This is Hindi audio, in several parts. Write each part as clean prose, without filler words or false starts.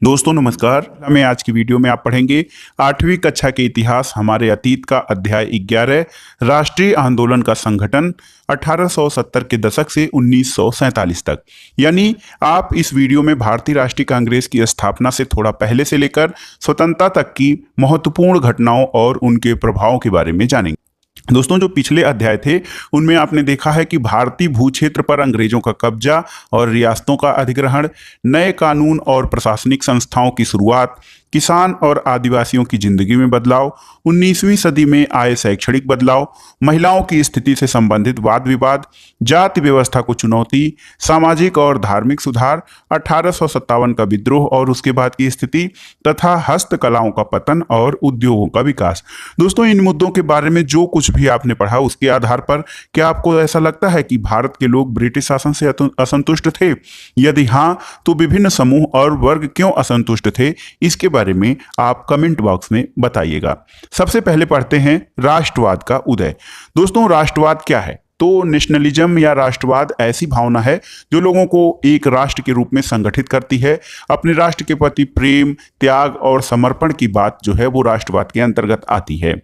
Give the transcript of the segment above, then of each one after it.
दोस्तों नमस्कार। हमें आज की वीडियो में आप पढ़ेंगे 8वीं कक्षा के इतिहास हमारे अतीत का अध्याय 11 राष्ट्रीय आंदोलन का संगठन 1870 के दशक से 1947 तक। यानी आप इस वीडियो में भारतीय राष्ट्रीय कांग्रेस की स्थापना से थोड़ा पहले से लेकर स्वतंत्रता तक की महत्वपूर्ण घटनाओं और उनके प्रभावों के बारे में जानेंगे। दोस्तों जो पिछले अध्याय थे उनमें आपने देखा है कि भारतीय भूक्षेत्र पर अंग्रेजों का कब्जा और रियासतों का अधिग्रहण, नए कानून और प्रशासनिक संस्थाओं की शुरुआत, किसान और आदिवासियों की जिंदगी में बदलाव, 19वीं सदी में आए शैक्षणिक बदलाव, महिलाओं की स्थिति से संबंधित वाद विवाद, जाति व्यवस्था को चुनौती, सामाजिक और धार्मिक सुधार, 1857 का विद्रोह और उसके बाद की स्थिति तथा हस्तकलाओं का पतन और उद्योगों का विकास। दोस्तों इन मुद्दों के बारे में जो कुछ भी आपने पढ़ा उसके आधार पर क्या आपको ऐसा लगता है कि भारत के लोग ब्रिटिश शासन से असंतुष्ट थे? यदि हाँ, तो विभिन्न समूह और वर्ग क्यों असंतुष्ट थे, इसके बारे में आप कमेंट बॉक्स में बताइएगा। सबसे पहले पढ़ते हैं राष्ट्रवाद का उदय। दोस्तों राष्ट्रवाद क्या है? तो नेशनलिज्म या राष्ट्रवाद ऐसी भावना है जो लोगों को एक राष्ट्र के रूप में संगठित करती है। अपने राष्ट्र के प्रति प्रेम, त्याग और समर्पण की बात जो है वो राष्ट्रवाद के अंतर्गत आती है।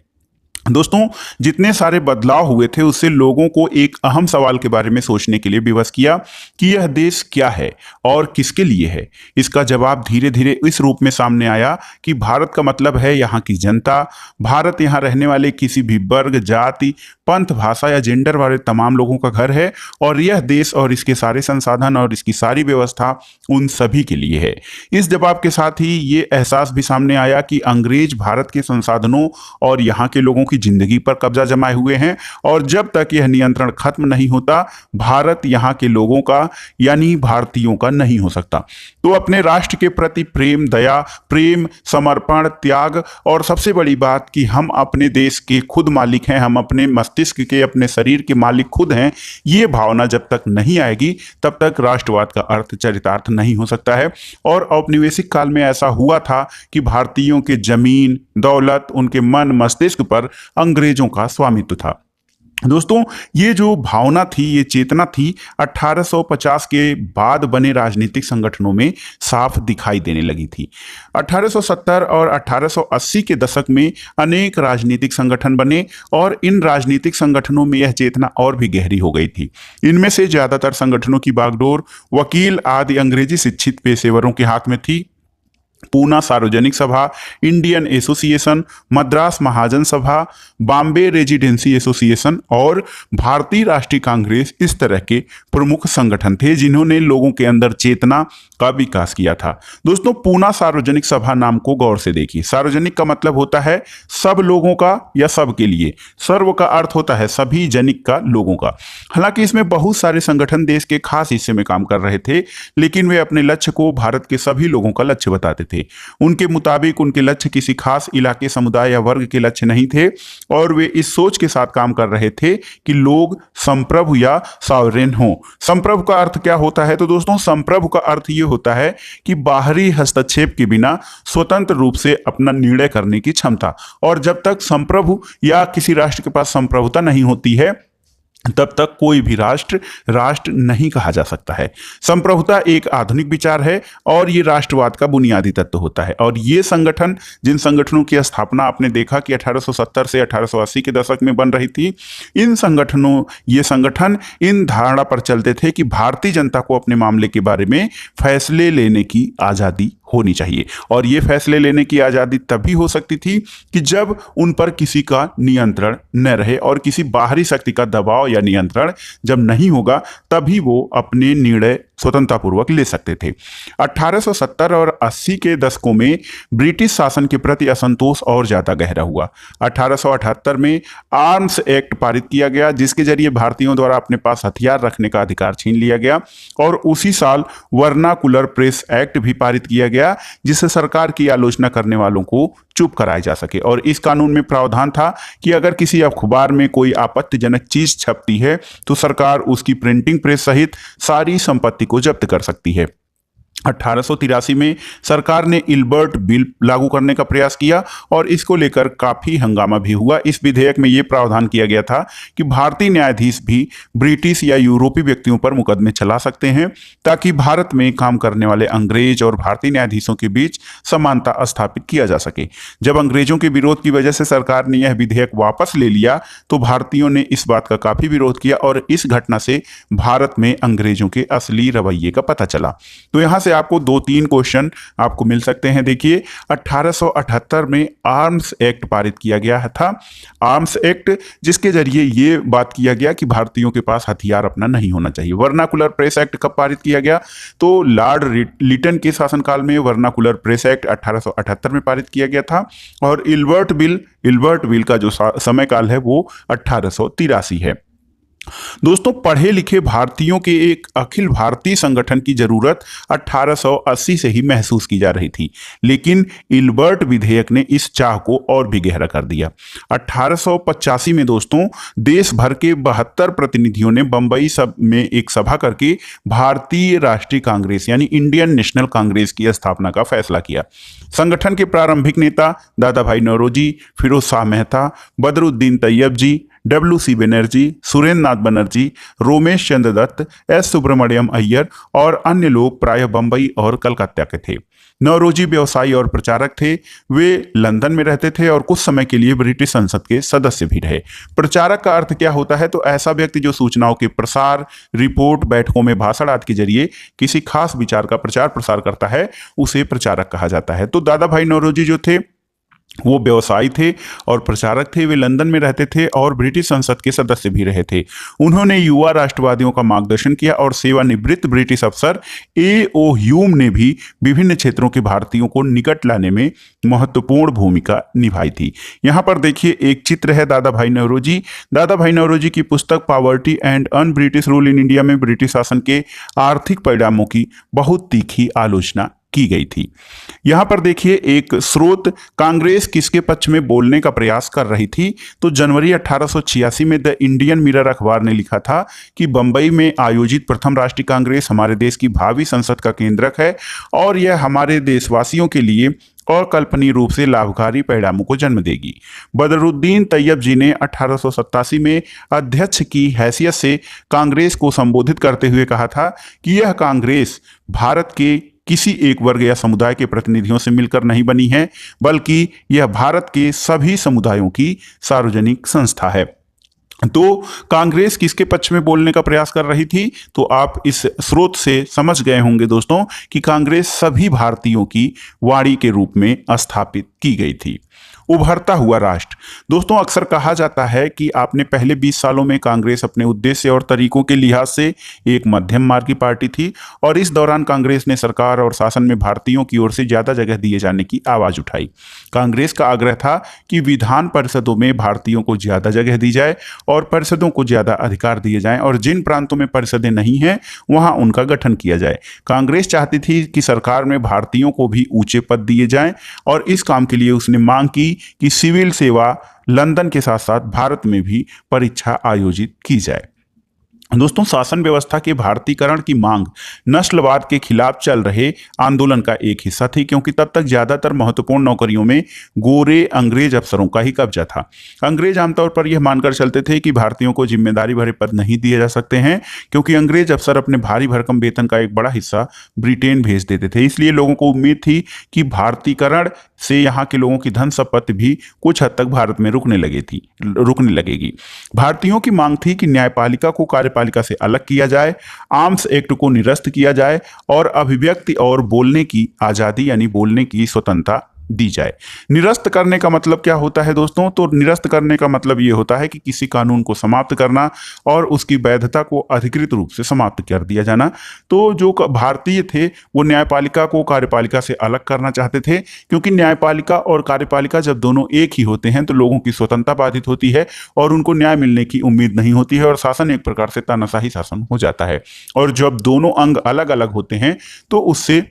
दोस्तों जितने सारे बदलाव हुए थे उससे लोगों को एक अहम सवाल के बारे में सोचने के लिए विवश किया कि यह देश क्या है और किसके लिए है। इसका जवाब धीरे धीरे इस रूप में सामने आया कि भारत का मतलब है यहाँ की जनता, भारत यहाँ रहने वाले किसी भी वर्ग, जाति, पंथ, भाषा या जेंडर वाले तमाम लोगों का घर है और यह देश और इसके सारे संसाधन और इसकी सारी व्यवस्था उन सभी के लिए है। इस जवाब के साथ ही ये एहसास भी सामने आया कि अंग्रेज भारत के संसाधनों और यहाँ के लोगों की जिंदगी पर कब्जा जमाए हुए हैं और जब तक यह नियंत्रण खत्म नहीं होता भारत यहाँ के लोगों का यानी भारतीयों का नहीं हो सकता। तो अपने राष्ट्र के प्रति प्रेम, दया, प्रेम, समर्पण, त्याग और सबसे बड़ी बात कि हम अपने देश के खुद मालिक हैं, हम अपने मस्तिष्क के, अपने शरीर के मालिक खुद हैं, ये भावना जब तक नहीं आएगी तब तक राष्ट्रवाद का अर्थ चरितार्थ नहीं हो सकता है। और औपनिवेशिक काल में ऐसा हुआ था कि भारतीयों के जमीन, दौलत, उनके मन मस्तिष्क पर अंग्रेजों का स्वामित्व था। दोस्तों ये जो भावना थी, ये चेतना थी 1850 के बाद बने राजनीतिक संगठनों में साफ दिखाई देने लगी थी। 1870 और 1880 के दशक में अनेक राजनीतिक संगठन बने और इन राजनीतिक संगठनों में यह चेतना और भी गहरी हो गई थी। इनमें से ज्यादातर संगठनों की बागडोर वकील आदि अंग्रेजी शिक्षित पेशेवरों के हाथ में थी। पूना सार्वजनिक सभा, इंडियन एसोसिएशन, मद्रास महाजन सभा, बॉम्बे रेजिडेंसी एसोसिएशन और भारतीय राष्ट्रीय कांग्रेस इस तरह के प्रमुख संगठन थे जिन्होंने लोगों के अंदर चेतना का विकास किया था। दोस्तों पूना सार्वजनिक सभा नाम को गौर से देखिए। सार्वजनिक का मतलब होता है सब लोगों का या सब के लिए। सर्व का अर्थ होता है सभी, जनिक का लोगों का। हालांकि इसमें बहुत सारे संगठन देश के खास हिस्से में काम कर रहे थे, लेकिन वे अपने लक्ष्य को भारत के सभी लोगों का लक्ष्य बताते थे। उनके मुताबिक उनके लक्ष्य किसी खास इलाके, समुदाय या वर्ग के लक्ष्य नहीं थे और वे इस सोच के साथ काम कर रहे थे कि लोग संप्रभु या सॉवरेन हों। संप्रभु का अर्थ क्या होता है? तो दोस्तों संप्रभु का अर्थ ये होता है कि बाहरी हस्तक्षेप के बिना स्वतंत्र रूप से अपना निर्णय करने की क्षमता। और जब तक संप्रभु या किसी राष्ट्र के पास संप्रभुता नहीं होती है तब तक कोई भी राष्ट्र राष्ट्र नहीं कहा जा सकता है। संप्रभुता एक आधुनिक विचार है और ये राष्ट्रवाद का बुनियादी तत्व होता है। और ये संगठन, जिन संगठनों की स्थापना आपने देखा कि 1870 से 1880 के दशक में बन रही थी, ये संगठन इन धारणा पर चलते थे कि भारतीय जनता को अपने मामले के बारे में फैसले लेने की आज़ादी होनी चाहिए। और ये फैसले लेने की आज़ादी तभी हो सकती थी कि जब उन पर किसी का नियंत्रण न रहे, और किसी बाहरी शक्ति का दबाव या नियंत्रण जब नहीं होगा तभी वो अपने निर्णय स्वतंत्रतापूर्वक ले सकते थे। 1870 और 80 के दशकों में ब्रिटिश शासन के प्रति असंतोष और ज्यादा गहरा हुआ। 1878 में आर्म्स एक्ट पारित किया गया जिसके जरिए भारतीयों द्वारा अपने पास हथियार रखने का अधिकार छीन लिया गया। और उसी साल वर्नाकुलर प्रेस एक्ट भी पारित किया गया जिससे सरकार की आलोचना करने वालों को चुप कराया जा सके। और इस कानून में प्रावधान था कि अगर किसी अखबार में कोई आपत्तिजनक चीज छपती है तो सरकार उसकी प्रिंटिंग प्रेस सहित सारी संपत्ति को जब्त कर सकती है। 1883 में सरकार ने इल्बर्ट बिल लागू करने का प्रयास किया और इसको लेकर काफी हंगामा भी हुआ। इस विधेयक में यह प्रावधान किया गया था कि भारतीय न्यायाधीश भी ब्रिटिश या यूरोपीय व्यक्तियों पर मुकदमे चला सकते हैं, ताकि भारत में काम करने वाले अंग्रेज और भारतीय न्यायाधीशों के बीच समानता स्थापित किया जा सके। जब अंग्रेजों के विरोध की वजह से सरकार ने यह विधेयक वापस ले लिया तो भारतीयों ने इस बात का काफी विरोध किया और इस घटना से भारत में अंग्रेजों के असली रवैये का पता चला। तो यहां से आपको 2-3 क्वेश्चन आपको मिल सकते हैं। देखिए, 1878 में आर्म्स एक्ट पारित किया गया था। आर्म्स एक्ट जिसके जरिए ये बात किया गया कि भारतीयों के पास हथियार अपना नहीं होना चाहिए। वर्नाकुलर प्रेस एक्ट कब पारित किया गया? तो लॉर्ड लिटन के शासनकाल में वर्नाकुलर प्रेस एक्ट 1878 में पारित किया गया था। और इल्बर्ट बिल का जो समय काल है वो 1883 है। दोस्तों, पढ़े लिखे भारतीयों के एक अखिल भारतीय संगठन की जरूरत 1880 से ही महसूस की जा रही थी, लेकिन इल्बर्ट विधेयक ने इस चाह को और भी गहरा कर दिया। 1885 में दोस्तों, देश भर के 72 प्रतिनिधियों ने बंबई में एक सभा करके भारतीय राष्ट्रीय कांग्रेस यानी इंडियन नेशनल कांग्रेस की स्थापना का फैसला किया। संगठन के प्रारंभिक नेता दादा भाई नौरोजी, फिरोज शाह मेहता, बदरुद्दीन तैयब जी, WC बनर्जी, सुरेंद्र नाथ बनर्जी, रोमेश चंद्र दत्त, S सुब्रमण्यम अय्यर और अन्य लोग प्रायः बंबई और कलकत्ता के थे। नौरोजी व्यवसायी और प्रचारक थे। वे लंदन में रहते थे और कुछ समय के लिए ब्रिटिश संसद के सदस्य भी रहे। प्रचारक का अर्थ क्या होता है? तो ऐसा व्यक्ति जो सूचनाओं के प्रसार, रिपोर्ट, बैठकों में भाषण आदि के जरिए किसी खास विचार का प्रचार प्रसार करता है, उसे प्रचारक कहा जाता है। तो दादा भाई नौरोजी जो थे वो व्यवसायी थे और प्रचारक थे। वे लंदन में रहते थे और ब्रिटिश संसद के सदस्य भी रहे थे। उन्होंने युवा राष्ट्रवादियों का मार्गदर्शन किया और सेवानिवृत्त ब्रिटिश अफसर A.O. ह्यूम ने भी विभिन्न क्षेत्रों के भारतीयों को निकट लाने में महत्वपूर्ण भूमिका निभाई थी। यहाँ पर देखिए एक चित्र है दादा भाई नौरोजी। दादा भाई नौरोजी की पुस्तक poverty and un British rule in India में ब्रिटिश शासन के आर्थिक परिणामों की बहुत तीखी आलोचना की गई थी। यहां पर देखिए एक स्रोत कांग्रेस किसके पक्ष में बोलने का प्रयास कर रही थी। तो जनवरी 1886 में द इंडियन मिरर अखबार ने लिखा था कि बंबई में आयोजित प्रथम राष्ट्रीय कांग्रेस हमारे देश की भावी संसद का केंद्रक है और यह हमारे देशवासियों के लिए अकल्पनीय रूप से लाभकारी परिणामों को जन्म देगी। बदरुद्दीन तैयब जी ने 1887 में अध्यक्ष की हैसियत से कांग्रेस को संबोधित करते हुए कहा था कि यह कांग्रेस भारत के किसी एक वर्ग या समुदाय के प्रतिनिधियों से मिलकर नहीं बनी है, बल्कि यह भारत के सभी समुदायों की सार्वजनिक संस्था है। तो कांग्रेस किसके पक्ष में बोलने का प्रयास कर रही थी? तो आप इस स्रोत से समझ गए होंगे दोस्तों कि कांग्रेस सभी भारतीयों की वाणी के रूप में स्थापित की गई थी। उभरता हुआ राष्ट्र। दोस्तों, अक्सर कहा जाता है कि आपने पहले 20 सालों में कांग्रेस अपने उद्देश्य और तरीकों के लिहाज से एक मध्यम मार्ग की पार्टी थी और इस दौरान कांग्रेस ने सरकार और शासन में भारतीयों की ओर से ज्यादा जगह दिए जाने की आवाज उठाई। कांग्रेस का आग्रह था कि विधान परिषदों में भारतीयों को ज्यादा जगह दी जाए और परिषदों को ज्यादा अधिकार दिए जाएं और जिन प्रांतों में परिषदें नहीं हैं वहां उनका गठन किया जाए। कांग्रेस चाहती थी कि सरकार में भारतीयों को भी ऊंचे पद दिए जाएं और इस काम के लिए उसने मांग की कि सिविल सेवा लंदन के साथ साथ भारत में भी परीक्षा आयोजित की जाए। दोस्तों, शासन व्यवस्था के भारतीकरण की मांग नस्लवाद के खिलाफ चल रहे आंदोलन का एक हिस्सा थी, क्योंकि तब तक ज्यादातर महत्वपूर्ण नौकरियों में गोरे अंग्रेज अफसरों का ही कब्जा था। अंग्रेज आमतौर पर यह मानकर चलते थे कि भारतीयों को जिम्मेदारी भरे पद नहीं दिए जा सकते हैं, क्योंकि अंग्रेज अफसर अपने भारी भरकम वेतन का एक बड़ा हिस्सा ब्रिटेन भेज देते थे। इसलिए लोगों को उम्मीद थी कि भारतीकरण से यहाँ के लोगों की धन संपत्ति भी कुछ हद तक भारत में रुकने लगेगी। भारतीयों की मांग थी कि न्यायपालिका को कार्यपालिका से अलग किया जाए, आर्म्स एक्ट को निरस्त किया जाए और अभिव्यक्ति और बोलने की आजादी यानी बोलने की स्वतंत्रता दी जाए। निरस्त करने का मतलब क्या होता है दोस्तों? तो निरस्त करने का मतलब ये होता है कि किसी कानून को समाप्त करना और उसकी वैधता को अधिकृत रूप से समाप्त कर दिया जाना। तो जो भारतीय थे वो न्यायपालिका को कार्यपालिका से अलग करना चाहते थे, क्योंकि न्यायपालिका और कार्यपालिका जब दोनों एक ही होते हैं तो लोगों की स्वतंत्रता बाधित होती है और उनको न्याय मिलने की उम्मीद नहीं होती है और शासन एक प्रकार से तानाशाही शासन हो जाता है। और जब दोनों अंग अलग अलग होते हैं तो उससे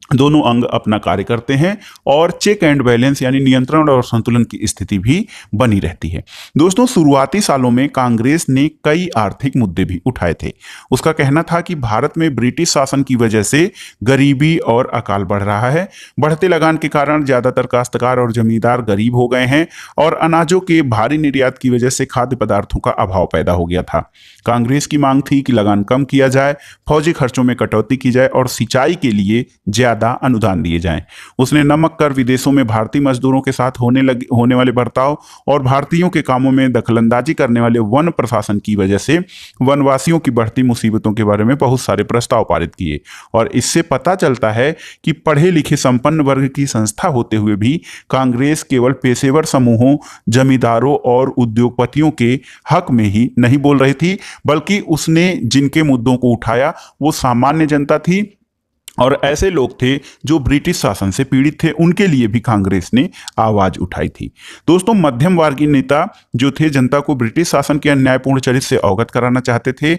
दोनों अंग अपना कार्य करते हैं और चेक एंड बैलेंस यानी नियंत्रण और संतुलन की स्थिति भी बनी रहती है। दोस्तों, शुरुआती सालों में कांग्रेस ने कई आर्थिक मुद्दे भी उठाए थे। उसका कहना था कि भारत में ब्रिटिश शासन की वजह से गरीबी और अकाल बढ़ रहा है। बढ़ते लगान के कारण ज्यादातर काश्तकार और जमींदार गरीब हो गए हैं और अनाजों के भारी निर्यात की वजह से खाद्य पदार्थों का अभाव पैदा हो गया था। कांग्रेस की मांग थी कि लगान कम किया जाए, फौजी खर्चों में कटौती की जाए और सिंचाई के लिए ज्यादा अनुदान दिए जाएं। उसने नमक कर, विदेशों में भारतीय मजदूरों के साथ होने वाले बर्ताव और भारतीयों के कामों में दखलंदाजी करने वाले वन प्रशासन की वजह से वनवासियों की बढ़ती मुसीबतों के बारे में बहुत सारे प्रस्ताव पारित किए। और इससे पता चलता है कि पढ़े लिखे संपन्न वर्ग की संस्था होते हुए भी कांग्रेस केवल पेशेवर समूहों, जमींदारों और उद्योगपतियों के हक में ही नहीं बोल रही थी, बल्कि उसने जिनके मुद्दों को उठाया वो सामान्य जनता थी और ऐसे लोग थे जो ब्रिटिश शासन से पीड़ित थे। उनके लिए भी कांग्रेस ने आवाज उठाई थी। दोस्तों, मध्यम वर्गीय नेता जो थे जनता को ब्रिटिश शासन के अन्यायपूर्ण चरित्र से अवगत कराना चाहते थे।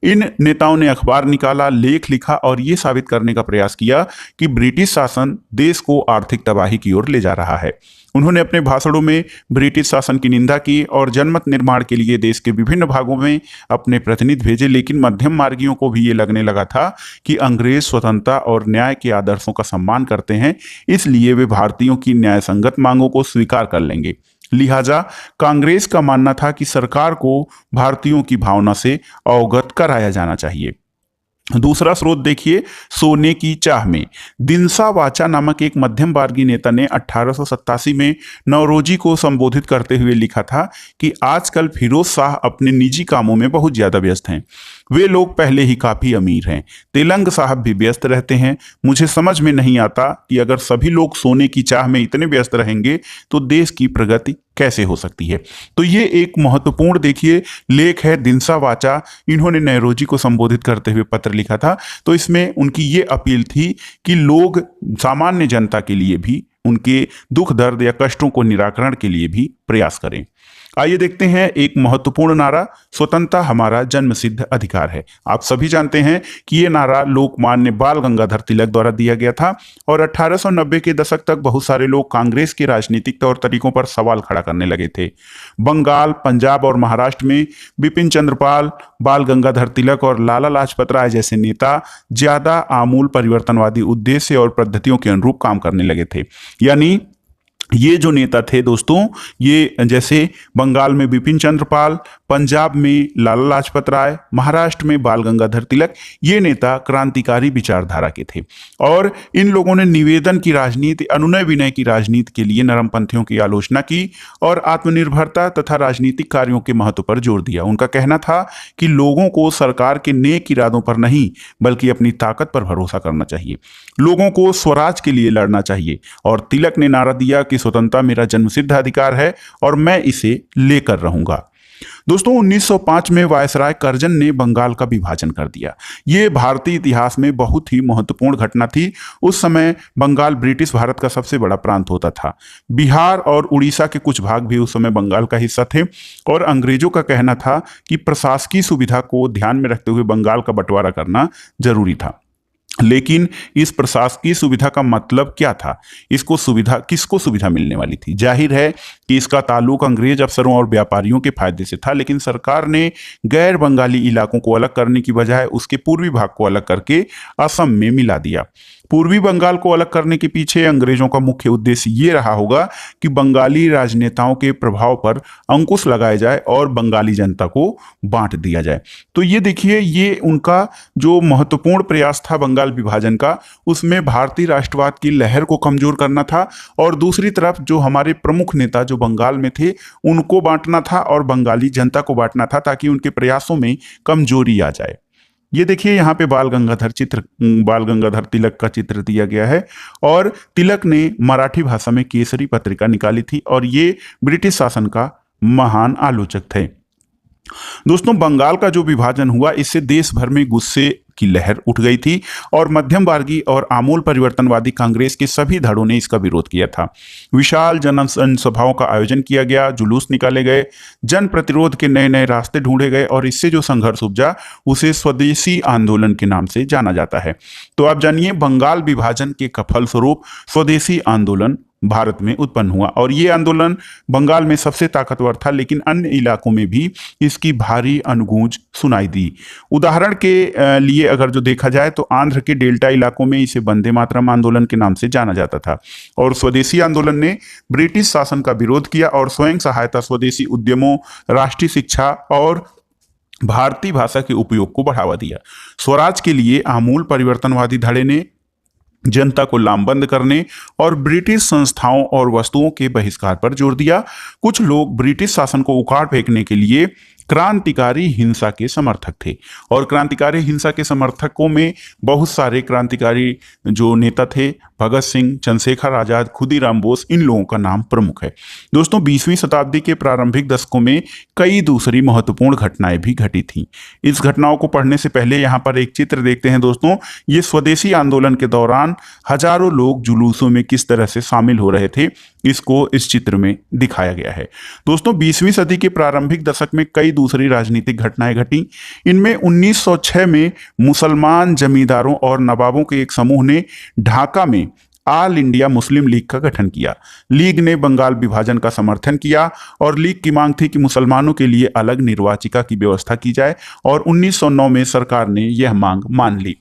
इन नेताओं ने अखबार निकाला, लेख लिखा और ये साबित करने का प्रयास किया कि ब्रिटिश शासन देश को आर्थिक तबाही की ओर ले जा रहा है। उन्होंने अपने भाषणों में ब्रिटिश शासन की निंदा की और जनमत निर्माण के लिए देश के विभिन्न भागों में अपने प्रतिनिधि भेजे। लेकिन मध्यम मार्गियों को भी ये लगने लगा था कि अंग्रेज स्वतंत्रता और न्याय के आदर्शों का सम्मान करते हैं, इसलिए वे भारतीयों की न्यायसंगत मांगों को स्वीकार कर लेंगे। लिहाजा कांग्रेस का मानना था कि सरकार को भारतीयों की भावना से अवगत कराया जाना चाहिए। दूसरा स्रोत देखिए, सोने की चाह में दिनसा वाचा नामक एक मध्यम वर्गीय नेता ने 1887 में नौरोजी को संबोधित करते हुए लिखा था कि आजकल फिरोज शाह अपने निजी कामों में बहुत ज्यादा व्यस्त हैं। वे लोग पहले ही काफी अमीर हैं। तेलंग साहब भी व्यस्त रहते हैं। मुझे समझ में नहीं आता कि अगर सभी लोग सोने की चाह में इतने व्यस्त रहेंगे तो देश की प्रगति कैसे हो सकती है। तो ये एक महत्वपूर्ण देखिए लेख है, दिनसा वाचा। इन्होंने नेहरूजी को संबोधित करते हुए पत्र लिखा था। तो इसमें उनकी ये अपील थी कि लोग सामान्य जनता के लिए भी, उनके दुख दर्द या कष्टों को निराकरण के लिए भी प्रयास करें। आइए देखते हैं एक महत्वपूर्ण नारा, स्वतंत्रता हमारा जन्मसिद्ध अधिकार है। आप सभी जानते हैं कि यह नारा लोकमान्य बाल गंगाधर तिलक द्वारा दिया गया था और 1890 के दशक तक बहुत सारे लोग कांग्रेस के राजनीतिक तौर तरीकों पर सवाल खड़ा करने लगे थे। बंगाल, पंजाब और महाराष्ट्र में बिपिन चंद्रपाल, बाल गंगाधर तिलक और लाला लाजपत राय जैसे नेता ज्यादा आमूल परिवर्तनवादी उद्देश्य और पद्धतियों के अनुरूप काम करने लगे थे। यानी ये जो नेता थे दोस्तों, ये जैसे बंगाल में बिपिन चंद्रपाल, पंजाब में लाला लाजपत राय, महाराष्ट्र में बाल गंगाधर तिलक, ये नेता क्रांतिकारी विचारधारा के थे और इन लोगों ने निवेदन की राजनीति, अनुनय विनय की राजनीति के लिए नरमपंथियों की आलोचना की और आत्मनिर्भरता तथा राजनीतिक कार्यों के महत्व पर जोर दिया। उनका कहना था कि लोगों को सरकार के नेक इरादों पर नहीं बल्कि अपनी ताकत पर भरोसा करना चाहिए, लोगों को स्वराज के लिए लड़ना चाहिए। और तिलक ने नारा दिया कि स्वतंत्रता मेरा जन्मसिद्ध अधिकार है और मैं इसे लेकर रहूंगा। दोस्तों, 1905 में वायसराय कर्जन ने बंगाल का विभाजन कर दिया। ये भारतीय इतिहास में बहुत ही महत्वपूर्ण घटना थी। उस समय बंगाल ब्रिटिश भारत का सबसे बड़ा प्रांत होता था। बिहार और उड़ीसा के कुछ भाग भी उस समय बंगाल का हिस्सा थे और अंग्रेजों का कहना था कि प्रशासकीय सुविधा को ध्यान में रखते हुए बंगाल का बंटवारा करना जरूरी था। लेकिन इस प्रशासकीय सुविधा का मतलब क्या था? किसको सुविधा मिलने वाली थी? जाहिर है कि इसका ताल्लुक अंग्रेज अफसरों और व्यापारियों के फायदे से था, लेकिन सरकार ने गैर बंगाली इलाकों को अलग करने की बजाय उसके पूर्वी भाग को अलग करके असम में मिला दिया। पूर्वी बंगाल को अलग करने के पीछे अंग्रेजों का मुख्य उद्देश्य ये रहा होगा कि बंगाली राजनेताओं के प्रभाव पर अंकुश लगाया जाए और बंगाली जनता को बांट दिया जाए। तो ये देखिए, ये उनका जो महत्वपूर्ण प्रयास था बंगाल विभाजन का, उसमें भारतीय राष्ट्रवाद की लहर को कमजोर करना था और दूसरी तरफ जो हमारे प्रमुख नेता जो बंगाल में थे उनको बांटना था और बंगाली जनता को बांटना था ताकि उनके प्रयासों में कमजोरी आ जाए। ये देखिए, यहाँ पे बाल गंगाधर तिलक का चित्र दिया गया है और तिलक ने मराठी भाषा में केसरी पत्रिका निकाली थी और ये ब्रिटिश शासन का महान आलोचक थे। दोस्तों, बंगाल का जो विभाजन हुआ इससे देश भर में गुस्से की लहर उठ गई थी और मध्यम वर्गीय और आमूल परिवर्तनवादी कांग्रेस के सभी धड़ों ने इसका विरोध किया था। विशाल जनसभाओं का आयोजन किया गया, जुलूस निकाले गए, जन प्रतिरोध के नए नए रास्ते ढूंढे गए और इससे जो संघर्ष उपजा उसे स्वदेशी आंदोलन के नाम से जाना जाता है। तो आप जानिए, बंगाल विभाजन के फलस्वरूप स्वदेशी आंदोलन भारत में उत्पन्न हुआ और ये आंदोलन बंगाल में सबसे ताकतवर था, लेकिन अन्य इलाकों में भी इसकी भारी अनुगूंज सुनाई दी। उदाहरण के लिए अगर जो देखा जाए तो आंध्र के डेल्टा इलाकों में इसे वंदे मातरम आंदोलन के नाम से जाना जाता था और स्वदेशी आंदोलन ने ब्रिटिश शासन का विरोध किया और स्वयं सहायता, स्वदेशी उद्यमों, राष्ट्रीय शिक्षा और भारतीय भाषा के उपयोग को बढ़ावा दिया। स्वराज के लिए आमूल परिवर्तनवादी धड़े ने जनता को लामबंद करने और ब्रिटिश संस्थाओं और वस्तुओं के बहिष्कार पर जोर दिया। कुछ लोग ब्रिटिश शासन को उखाड़ फेंकने के लिए क्रांतिकारी हिंसा के समर्थक थे और क्रांतिकारी हिंसा के समर्थकों में बहुत सारे क्रांतिकारी जो नेता थे, भगत सिंह, चंद्रशेखर आजाद, खुदीराम बोस, इन लोगों का नाम प्रमुख है। दोस्तों, 20वीं शताब्दी के प्रारंभिक दशकों में कई दूसरी महत्वपूर्ण घटनाएं भी घटी थी। इस घटनाओं को पढ़ने से पहले यहाँ पर एक चित्र देखते हैं। दोस्तों, ये स्वदेशी आंदोलन के दौरान हजारों लोग जुलूसों में किस तरह से शामिल हो रहे थे, इसको इस चित्र में दिखाया गया है। दोस्तों, 20वीं सदी के प्रारंभिक दशक में कई दूसरी राजनीतिक घटनाएं घटी। इनमें 1906 में मुसलमान जमींदारों और नवाबों के एक समूह ने ढाका में ऑल इंडिया मुस्लिम लीग का गठन किया। लीग ने बंगाल विभाजन का समर्थन किया और लीग की मांग थी कि मुसलमानों के लिए अलग निर्वाचिका की व्यवस्था की जाए और 1909 में सरकार ने यह मांग मान ली।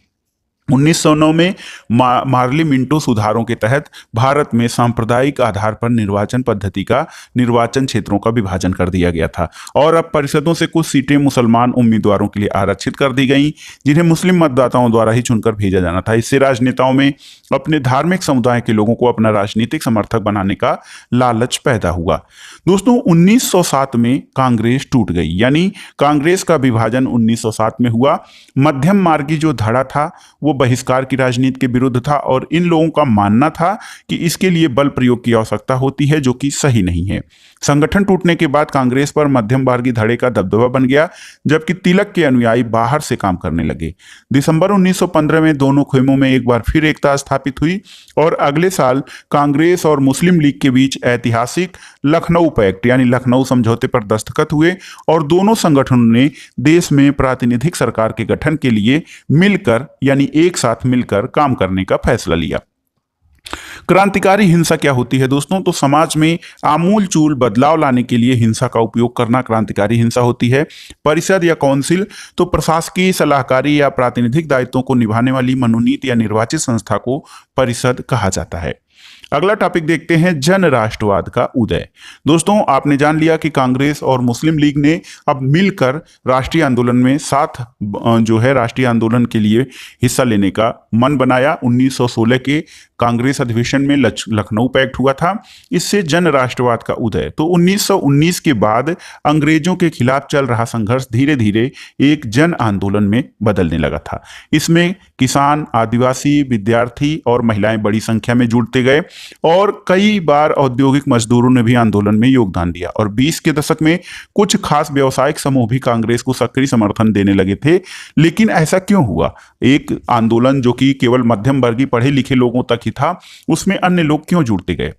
1909 में मार्ली मिंटो सुधारों के तहत भारत में सांप्रदायिक आधार पर निर्वाचन पद्धति का निर्वाचन क्षेत्रों का विभाजन कर दिया गया था और अब परिषदों से कुछ सीटें मुसलमान उम्मीदवारों के लिए आरक्षित कर दी गईं, जिन्हें मुस्लिम मतदाताओं द्वारा ही चुनकर भेजा जाना था। इससे राजनेताओं में अपने धार्मिक समुदाय के लोगों को अपना राजनीतिक समर्थक बनाने का लालच पैदा हुआ। दोस्तों, 1907 में कांग्रेस टूट गई, यानी कांग्रेस का विभाजन 1907 में हुआ। मध्यम मार्गी जो धड़ा था वो बहिष्कार की राजनीति के विरुद्ध था और इन लोगों का मानना था कि इसके लिए बल प्रयोग की आवश्यकता होती है, जो कि सही नहीं है। संगठन टूटने के बाद कांग्रेस पर मध्यम वर्गीय धड़े का दबदबा बन गया, जबकि तिलक के अनुयायी बाहर से काम करने लगे। दिसंबर 1915 में दोनों खेमों में एक बार फिर एकता स्थापित हुई और अगले साल कांग्रेस और मुस्लिम लीग के बीच ऐतिहासिक लखनऊ पैक्ट यानी लखनऊ समझौते पर दस्तखत हुए और दोनों संगठनों ने देश में प्रातिनिधिक सरकार के गठन के लिए मिलकर यानी एक साथ मिलकर काम करने का फैसला लिया। क्रांतिकारी हिंसा क्या होती है दोस्तों? तो समाज में आमूल चूल बदलाव लाने के लिए हिंसा का उपयोग करना क्रांतिकारी हिंसा होती है। परिषद या काउंसिल तो प्रशासकीय, सलाहकारी या प्रातिनिधिक दायित्वों को निभाने वाली मनोनीत या निर्वाचित संस्था को परिषद कहा जाता है। अगला टॉपिक देखते हैं, जन राष्ट्रवाद का उदय। दोस्तों, आपने जान लिया कि कांग्रेस और मुस्लिम लीग ने अब मिलकर राष्ट्रीय आंदोलन में साथ जो है राष्ट्रीय आंदोलन के लिए हिस्सा लेने का मन बनाया। 1916 के कांग्रेस अधिवेशन में लखनऊ पैक्ट हुआ था। इससे जन राष्ट्रवाद का उदय। तो 1919 के बाद अंग्रेजों के खिलाफ चल रहा संघर्ष धीरे धीरे एक जन आंदोलन में बदलने लगा था। इसमें किसान, आदिवासी, विद्यार्थी और महिलाएं बड़ी संख्या में जुड़ते गए और कई बार औद्योगिक मजदूरों ने भी आंदोलन में योगदान दिया और 20 के दशक में कुछ खास व्यावसायिक समूह भी कांग्रेस को सक्रिय समर्थन देने लगे थे। लेकिन ऐसा क्यों हुआ? एक आंदोलन जो कि केवल मध्यम वर्गीय पढ़े लिखे लोगों तक ही था, उसमें अन्य लोग क्यों जुड़ते गए?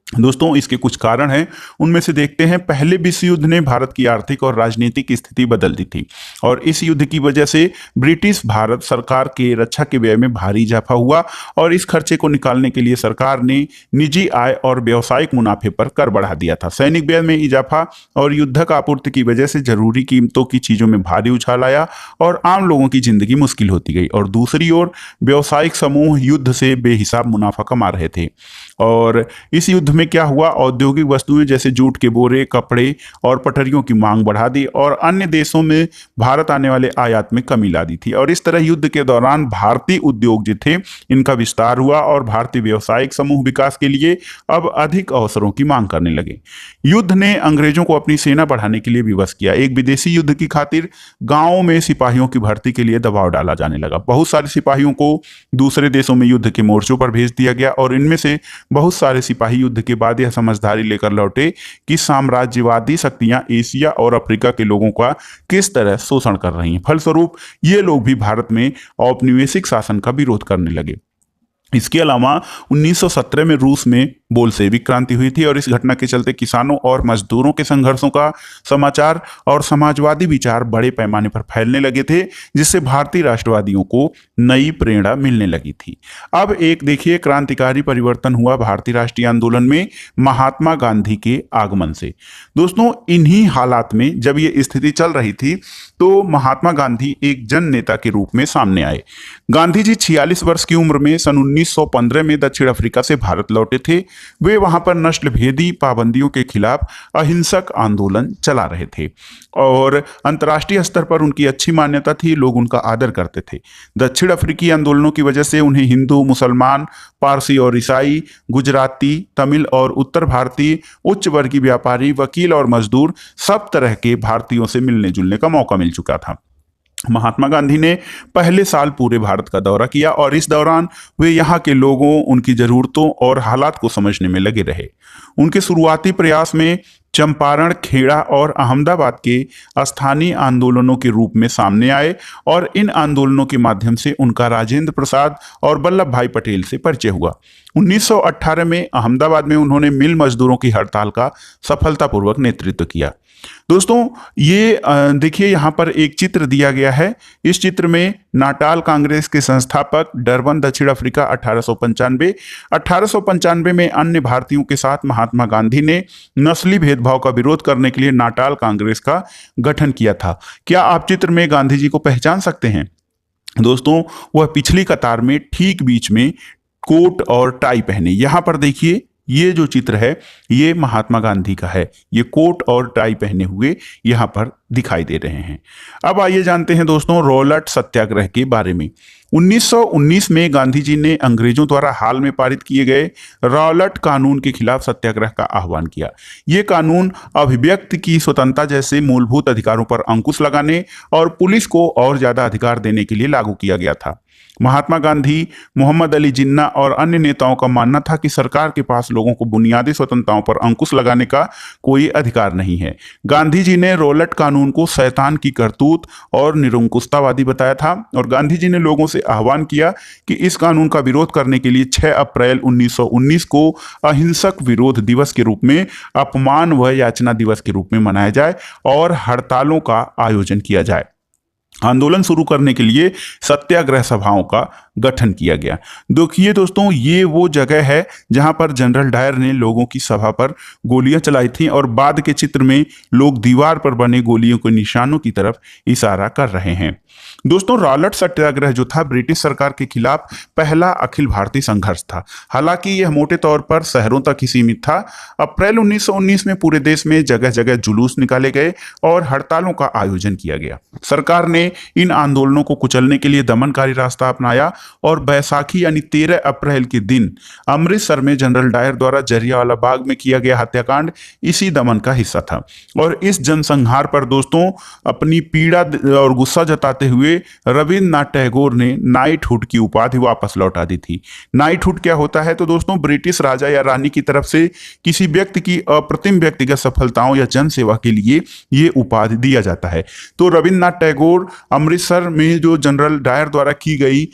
दोस्तों, इसके कुछ कारण हैं। उनमें से देखते हैं, पहले विश्व युद्ध ने भारत की आर्थिक और राजनीतिक स्थिति बदल दी थी और इस युद्ध की वजह से ब्रिटिश भारत सरकार के रक्षा के व्यय में भारी इजाफा हुआ और इस खर्चे को निकालने के लिए सरकार ने निजी आय और व्यावसायिक मुनाफे पर कर बढ़ा दिया था। सैनिक व्यय में इजाफा और युद्धक आपूर्ति की वजह से जरूरी कीमतों की चीजों में भारी उछाल आया और आम लोगों की जिंदगी मुश्किल होती गई। और दूसरी ओर व्यावसायिक समूह युद्ध से बेहिसाब मुनाफा कमा रहे थे और इस युद्ध में क्या हुआ? औद्योगिक वस्तुएं जैसे जूट के बोरे, कपड़े और पटरियों की मांग बढ़ा दी और अन्य देशों में भारत आने वाले आयात में कमी ला दी थी। और इस तरह युद्ध के दौरान भारतीय उद्योग जो थे इनका विस्तार हुआ और भारतीय व्यावसायिक समूह विकास के लिए अब अधिक अवसरों की मांग करने लगे। युद्ध ने अंग्रेजों को अपनी सेना बढ़ाने के लिए विवश किया। एक विदेशी युद्ध की खातिर गांवों में सिपाहियों की भर्ती के लिए दबाव डाला जाने लगा। बहुत सारे सिपाहियों को दूसरे देशों में युद्ध के मोर्चों पर भेज दिया गया और इनमें से बहुत सारे सिपाही युद्ध के बाद यह समझदारी लेकर लौटे कि साम्राज्यवादी शक्तियां एशिया और अफ्रीका के लोगों का किस तरह शोषण कर रही हैं। फलस्वरूप ये लोग भी भारत में औपनिवेशिक शासन का विरोध करने लगे। इसके अलावा 1917 में रूस में बोल्शेविक क्रांति हुई थी और इस घटना के चलते किसानों और मजदूरों के संघर्षों का समाचार और समाजवादी विचार बड़े पैमाने पर फैलने लगे थे, जिससे भारतीय राष्ट्रवादियों को नई प्रेरणा मिलने लगी थी। अब एक देखिए क्रांतिकारी परिवर्तन हुआ भारतीय राष्ट्रीय आंदोलन में महात्मा गांधी के आगमन से। दोस्तों, इन्हीं हालात में जब ये स्थिति चल रही थी तो महात्मा गांधी एक जन नेता के रूप में सामने आए। गांधी जी 46 वर्ष की उम्र में सन 1915 में दक्षिण अफ्रीका से भारत लौटे थे। वे वहां पर नस्लभेदी पाबंदियों के खिलाफ अहिंसक आंदोलन चला रहे थे और अंतर्राष्ट्रीय स्तर पर उनकी अच्छी मान्यता थी, लोग उनका आदर करते थे। दक्षिण अफ्रीकी आंदोलनों की वजह से उन्हें हिंदू, मुसलमान, पारसी और ईसाई, गुजराती, तमिल और उत्तर भारतीय, उच्च वर्गीय व्यापारी, वकील और मजदूर सब तरह के भारतीयों से मिलने जुलने का मौका मिल चुका था। महात्मा गांधी ने पहले साल पूरे भारत का दौरा किया और इस दौरान वे यहाँ के लोगों, उनकी ज़रूरतों और हालात को समझने में लगे रहे। उनके शुरुआती प्रयास में चंपारण, खेड़ा और अहमदाबाद के स्थानीय आंदोलनों के रूप में सामने आए और इन आंदोलनों के माध्यम से उनका राजेंद्र प्रसाद और वल्लभ भाई पटेल से परिचय हुआ। 1918 में अहमदाबाद में उन्होंने मिल मजदूरों की हड़ताल का सफलतापूर्वक नेतृत्व किया। दोस्तों, ये देखिए यहाँ पर एक चित्र दिया गया है। इस चित्र में नाटाल कांग्रेस के संस्थापक, डरबन दक्षिण अफ्रीका 1895 में अन्य भारतीयों के साथ महात्मा गांधी ने नस्ली भेदभाव का विरोध करने के लिए नाटाल कांग्रेस का गठन किया था। क्या आप चित्र में गांधी जी को पहचान सकते हैं? दोस्तों, वह पिछली कतार में ठीक बीच में कोट और टाई पहने। यहाँ पर देखिए, ये जो चित्र है ये महात्मा गांधी का है। ये कोट और टाई पहने हुए यहाँ पर दिखाई दे रहे हैं। अब आइए जानते हैं दोस्तों रॉलेट सत्याग्रह के बारे में। 1919 में गांधी जी ने अंग्रेजों द्वारा हाल में पारित किए गए रॉलेट कानून के खिलाफ सत्याग्रह का आह्वान किया। ये कानून अभिव्यक्ति की स्वतंत्रता जैसे मूलभूत अधिकारों पर अंकुश लगाने और पुलिस को और ज्यादा अधिकार देने के लिए लागू किया गया था। महात्मा गांधी, मोहम्मद अली जिन्ना और अन्य नेताओं का मानना था कि सरकार के पास लोगों को बुनियादी स्वतंत्रताओं पर अंकुश लगाने का कोई अधिकार नहीं है। गांधी जी ने रॉलेट कानून को शैतान की करतूत और निरंकुशतावादी बताया था और गांधी जी ने लोगों से आह्वान किया कि इस कानून का विरोध करने के लिए 6 अप्रैल 1919 को अहिंसक विरोध दिवस के रूप में, अपमान व याचना दिवस के रूप में मनाया जाए और हड़तालों का आयोजन किया जाए। आंदोलन शुरू करने के लिए सत्याग्रह सभाओं का गठन किया गया। देखिए दोस्तों, ये वो जगह है जहां पर जनरल डायर ने लोगों की सभा पर गोलियां चलाई थी और बाद के चित्र में लोग दीवार पर बने गोलियों के निशानों की तरफ इशारा कर रहे हैं। दोस्तों, रॉलेट सत्याग्रह जो था ब्रिटिश सरकार के खिलाफ पहला अखिल भारतीय संघर्ष था। हालांकि यह मोटे तौर पर शहरों तक ही सीमित था। अप्रैल 1919 में पूरे देश में जगह जगह जुलूस निकाले गए और हड़तालों का आयोजन किया गया। सरकार ने इन आंदोलनों को कुचलने के लिए दमनकारी रास्ता अपनाया और बैसाखी यानी 13 अप्रैल के दिन अमृतसर में जनरल डायर द्वारा जलियांवाला बाग में किया गया हत्याकांड इसी दमन का हिस्सा था। और इस जनसंहार पर दोस्तों अपनी पीड़ा और गुस्सा जताते हुए रविन्द्रनाथ टैगोर ने नाइटहुड की उपाधि वापस लौटा दी थी। नाइटहुड क्या होता है? तो दोस्तों ब्रिटिश राजा या रानी की तरफ से किसी व्यक्ति की अप्रतिम व्यक्तिगत सफलताओं या जन सेवा के लिए ये उपाधि दिया जाता है। तो रविन्द्रनाथ टैगोर अमृतसर में जो जनरल डायर द्वारा की गई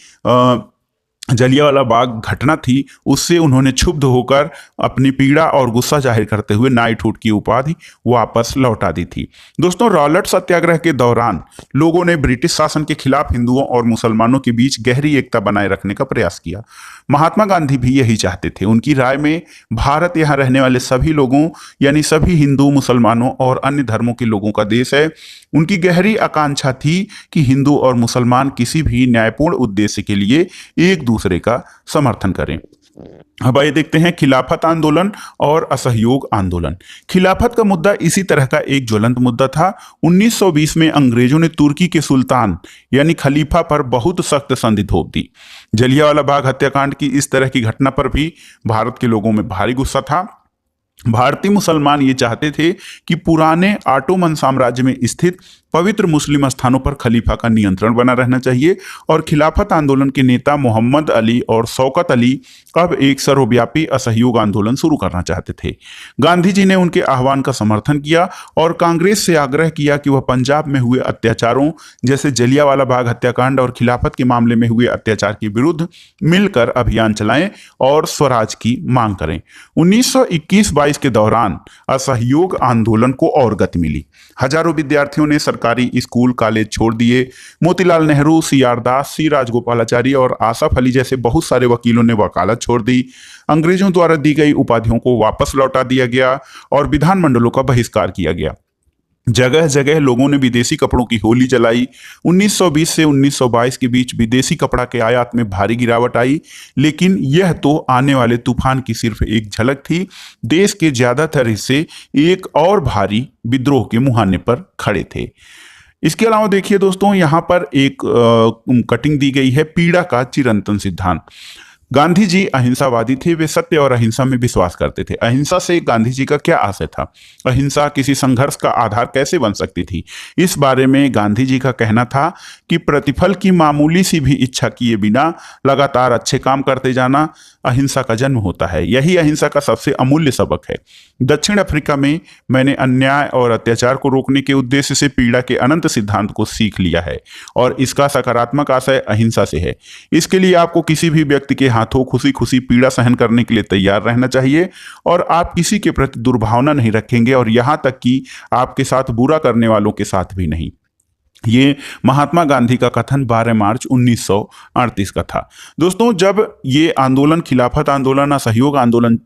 जलियांवाला बाग घटना थी, उससे उन्होंने क्षुब्ध होकर अपनी पीड़ा और गुस्सा जाहिर करते हुए नाइटहुड की उपाधि वापस लौटा दी थी। दोस्तों, रॉलेट सत्याग्रह के दौरान लोगों ने ब्रिटिश शासन के खिलाफ हिंदुओं और मुसलमानों के बीच गहरी एकता बनाए रखने का प्रयास किया। महात्मा गांधी भी यही चाहते थे। उनकी राय में भारत यहाँ रहने वाले सभी लोगों यानी सभी हिंदू, मुसलमानों और अन्य धर्मों के लोगों का देश है। उनकी गहरी आकांक्षा थी कि हिंदू और मुसलमान किसी भी न्यायपूर्ण उद्देश्य के लिए एक दूसरे का समर्थन करें। अब आइए देखते हैं खिलाफत आंदोलन और असहयोग आंदोलन। खिलाफत का मुद्दा इसी तरह का एक ज्वलंत मुद्दा था। 1920 में अंग्रेजों ने तुर्की के सुल्तान यानी खलीफा पर बहुत सख्त संधि थोप दी। जलियांवाला बाग हत्याकांड की इस तरह की घटना पर भी भारत के लोगों में भारी गुस्सा था। भारतीय मुसलमान ये चाहते थे कि पुराने ऑटोमन साम्राज्य में स्थित पवित्र मुस्लिम स्थानों पर खलीफा का नियंत्रण बना रहना चाहिए और खिलाफत आंदोलन के नेता मोहम्मद अली और शौकत अली अब एक सर्वव्यापी असहयोग आंदोलन शुरू करना चाहते थे। गांधी जी ने उनके आह्वान का समर्थन किया और कांग्रेस से आग्रह किया कि वह पंजाब में हुए अत्याचारों जैसे जलियांवाला बाग हत्याकांड और खिलाफत के मामले में हुए अत्याचार के विरुद्ध मिलकर अभियान चलाएं और स्वराज की मांग करें। 1921-22 के दौरान असहयोग आंदोलन को और गति मिली। हजारों विद्यार्थियों ने सरकारी स्कूल कॉलेज छोड़ दिए। मोतीलाल नेहरू, सी आर दास, सी राजगोपालाचारी और आसफ अली जैसे बहुत सारे वकीलों ने वकालत छोड़ दी। अंग्रेजों द्वारा दी गई उपाधियों को वापस लौटा दिया गया और विधानमंडलों का बहिष्कार किया गया। जगह जगह लोगों ने विदेशी कपड़ों की होली जलाई। 1920 से 1922 के बीच विदेशी कपड़ा के आयात में भारी गिरावट आई, लेकिन यह तो आने वाले तूफान की सिर्फ एक झलक थी। देश के ज्यादातर हिस्से एक और भारी विद्रोह के मुहाने पर खड़े थे। इसके अलावा देखिए दोस्तों, यहाँ पर एक कटिंग दी गई है, पीड़ा का चिरंतन सिद्धांत। गांधी जी अहिंसावादी थे, वे सत्य और अहिंसा में विश्वास करते थे। अहिंसा से गांधी जी का क्या आशय था? अहिंसा किसी संघर्ष का आधार कैसे बन सकती थी? इस बारे में गांधी जी का कहना था कि प्रतिफल की मामूली सी भी इच्छा किए बिना लगातार अच्छे काम करते जाना अहिंसा का जन्म होता है। यही अहिंसा का सबसे अमूल्य सबक है। दक्षिण अफ्रीका में मैंने अन्याय और अत्याचार को रोकने के उद्देश्य से पीड़ा के अनंत सिद्धांत को सीख लिया है और इसका सकारात्मक आशय अहिंसा से है। इसके लिए आपको किसी भी व्यक्ति के हाथों खुशी खुशी पीड़ा सहन करने के लिए तैयार रहना चाहिए और आप किसी के प्रति दुर्भावना नहीं रखेंगे और यहां तक कि आपके साथ बुरा करने वालों के साथ भी नहीं। ये महात्मा गांधी का कथन 12 मार्च 1938 का था। दोस्तों, जब ये आंदोलन, खिलाफत आंदोलन, असहयोग आंदोलन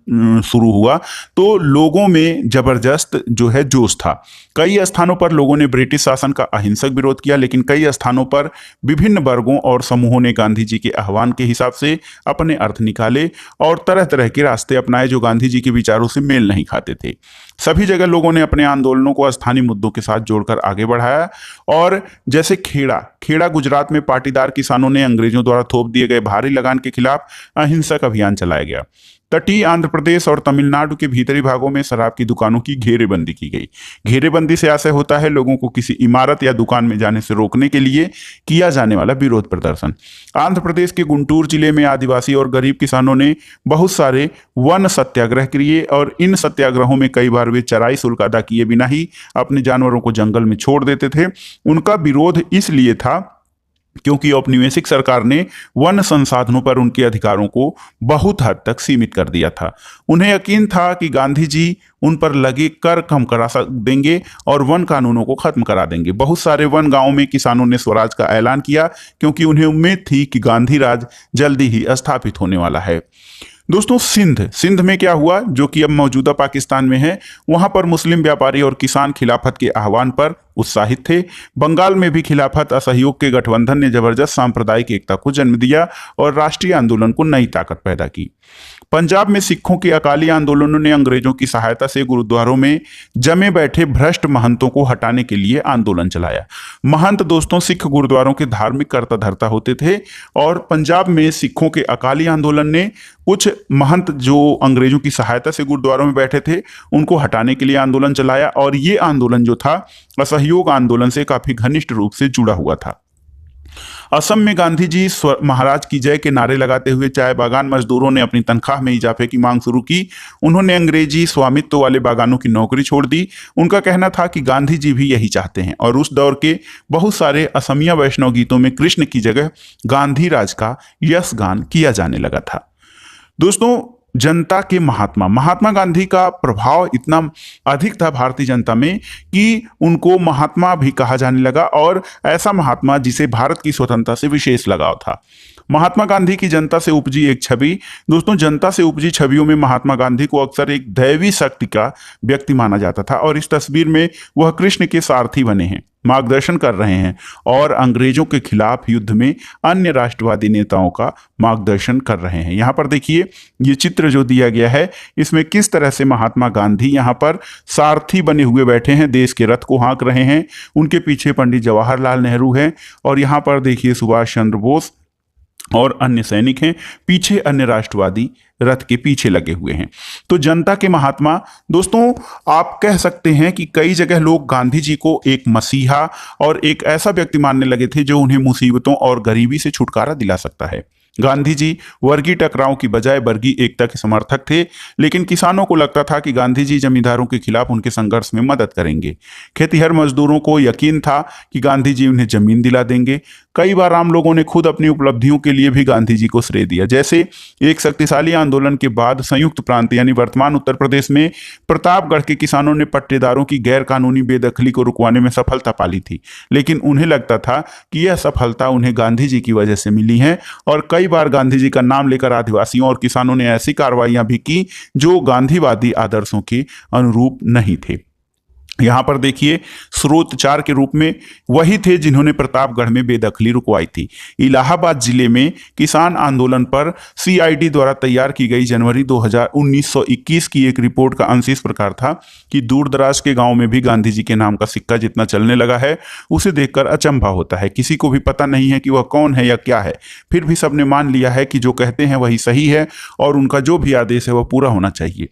शुरू हुआ तो लोगों में जबरदस्त जो है जोश था। कई स्थानों पर लोगों ने ब्रिटिश शासन का अहिंसक विरोध किया, लेकिन कई स्थानों पर विभिन्न वर्गों और समूहों ने गांधी जी के आह्वान के हिसाब से अपने अर्थ निकाले और तरह तरह के रास्ते अपनाए जो गांधी जी के विचारों से मेल नहीं खाते थे। सभी जगह लोगों ने अपने आंदोलनों को स्थानीय मुद्दों के साथ जोड़कर आगे बढ़ाया और जैसे खेड़ा गुजरात में पाटीदार किसानों ने अंग्रेजों द्वारा थोप दिए गए भारी लगान के खिलाफ अहिंसक अभियान चलाया गया। तटीय आंध्र प्रदेश और तमिलनाडु के भीतरी भागों में शराब की दुकानों की घेरेबंदी की गई। घेरेबंदी से आशय होता है लोगों को किसी इमारत या दुकान में जाने से रोकने के लिए किया जाने वाला विरोध प्रदर्शन। आंध्र प्रदेश के गुंटूर जिले में आदिवासी और गरीब किसानों ने बहुत सारे वन सत्याग्रह किए और इन सत्याग्रहों में कई बार वे चराई शुल्क अदा किए बिना ही अपने जानवरों को जंगल में छोड़ देते थे। उनका विरोध इसलिए था क्योंकि औपनिवेशिक सरकार ने वन संसाधनों पर उनके अधिकारों को बहुत हद तक सीमित कर दिया था। उन्हें यकीन था कि गांधी जी उन पर लगे कर कम करा देंगे और वन कानूनों को खत्म करा देंगे। बहुत सारे वन गांवों में किसानों ने स्वराज का ऐलान किया क्योंकि उन्हें उम्मीद थी कि गांधी राज जल्दी ही स्थापित होने वाला है। दोस्तों, सिंध में क्या हुआ, जो कि अब मौजूदा पाकिस्तान में है। वहां पर मुस्लिम व्यापारी और किसान खिलाफत के आह्वान पर उत्साहित थे। बंगाल में भी खिलाफत असहयोग के गठबंधन ने जबरदस्त सांप्रदायिक एकता को जन्म दिया और राष्ट्रीय आंदोलन को नई ताकत पैदा की। पंजाब में सिखों के अकाली आंदोलनों ने अंग्रेजों की सहायता से गुरुद्वारों में जमे बैठे भ्रष्ट महंतों को हटाने के लिए आंदोलन चलाया। महंत दोस्तों सिख गुरुद्वारों के धार्मिक कर्ता धर्ता होते थे और पंजाब में सिखों के अकाली आंदोलन ने कुछ महंत जो अंग्रेजों की सहायता से गुरुद्वारों में बैठे थे उनको हटाने के लिए आंदोलन चलाया और ये आंदोलन जो था असहयोग आंदोलन से काफी घनिष्ठ रूप से जुड़ा हुआ था। असम में गांधी जी महाराज की जय के नारे लगाते हुए चाय बागान मजदूरों ने अपनी तनख्वाह में इजाफे की मांग शुरू की। उन्होंने अंग्रेजी स्वामित्व वाले बागानों की नौकरी छोड़ दी। उनका कहना था कि गांधी जी भी यही चाहते हैं और उस दौर के बहुत सारे असमिया वैष्णव गीतों में कृष्ण की जगह गांधी राज का यश गान किया जाने लगा था। दोस्तों, जनता के महात्मा गांधी का प्रभाव इतना अधिक था भारतीय जनता में कि उनको महात्मा भी कहा जाने लगा और ऐसा महात्मा जिसे भारत की स्वतंत्रता से विशेष लगाव था। महात्मा गांधी की जनता से उपजी एक छवि, दोस्तों जनता से उपजी छवियों में महात्मा गांधी को अक्सर एक दैवी शक्ति का व्यक्ति माना जाता था और इस तस्वीर में वह कृष्ण के सारथी बने हैं, मार्गदर्शन कर रहे हैं और अंग्रेजों के खिलाफ युद्ध में अन्य राष्ट्रवादी नेताओं का मार्गदर्शन कर रहे हैं। यहाँ पर देखिए ये चित्र जो दिया गया है इसमें किस तरह से महात्मा गांधी यहाँ पर सारथी बने हुए बैठे हैं, देश के रथ को हाँक रहे हैं। उनके पीछे पंडित जवाहरलाल नेहरू हैं और यहाँ पर देखिए सुभाष चंद्र बोस और अन्य सैनिक हैं, पीछे अन्य राष्ट्रवादी रथ के पीछे लगे हुए हैं। तो जनता के महात्मा, दोस्तों आप कह सकते हैं कि कई जगह लोग गांधी जी को एक मसीहा और एक ऐसा व्यक्ति मानने लगे थे जो उन्हें मुसीबतों और गरीबी से छुटकारा दिला सकता है। गांधी जी वर्गीय टकराव की बजाय वर्गीय एकता के समर्थक थे, लेकिन किसानों को लगता था कि गांधी जी जमींदारों के खिलाफ उनके संघर्ष में मदद करेंगे। खेतीहर मजदूरों को यकीन था कि गांधी जी उन्हें जमीन दिला देंगे। कई बार आम लोगों ने खुद अपनी उपलब्धियों के लिए भी गांधी जी को श्रेय दिया। जैसे एक शक्तिशाली आंदोलन के बाद संयुक्त प्रांत यानी वर्तमान उत्तर प्रदेश में प्रतापगढ़ के किसानों ने पट्टेदारों की गैर कानूनी बेदखली को रुकवाने में सफलता पाली थी, लेकिन उन्हें लगता था कि यह सफलता उन्हें गांधी जी की वजह से मिली है। और कई बार गांधी जी का नाम लेकर आदिवासियों और किसानों ने ऐसी कार्रवाइयां भी की जो गांधीवादी आदर्शों के अनुरूप नहीं थे। यहां पर देखिए, स्रोत 4 के रूप में वही थे जिन्होंने प्रतापगढ़ में बेदखली रुकवाई थी। इलाहाबाद जिले में किसान आंदोलन पर सीआईडी द्वारा तैयार की गई जनवरी 1921 की एक रिपोर्ट का अंश इस प्रकार था कि दूर दराज के गांव में भी गांधी जी के नाम का सिक्का जितना चलने लगा है, उसे देखकर अचंभा होता है। किसी को भी पता नहीं है कि वह कौन है या क्या है, फिर भी सबने मान लिया है कि जो कहते हैं वही सही है और उनका जो भी आदेश है वह पूरा होना चाहिए।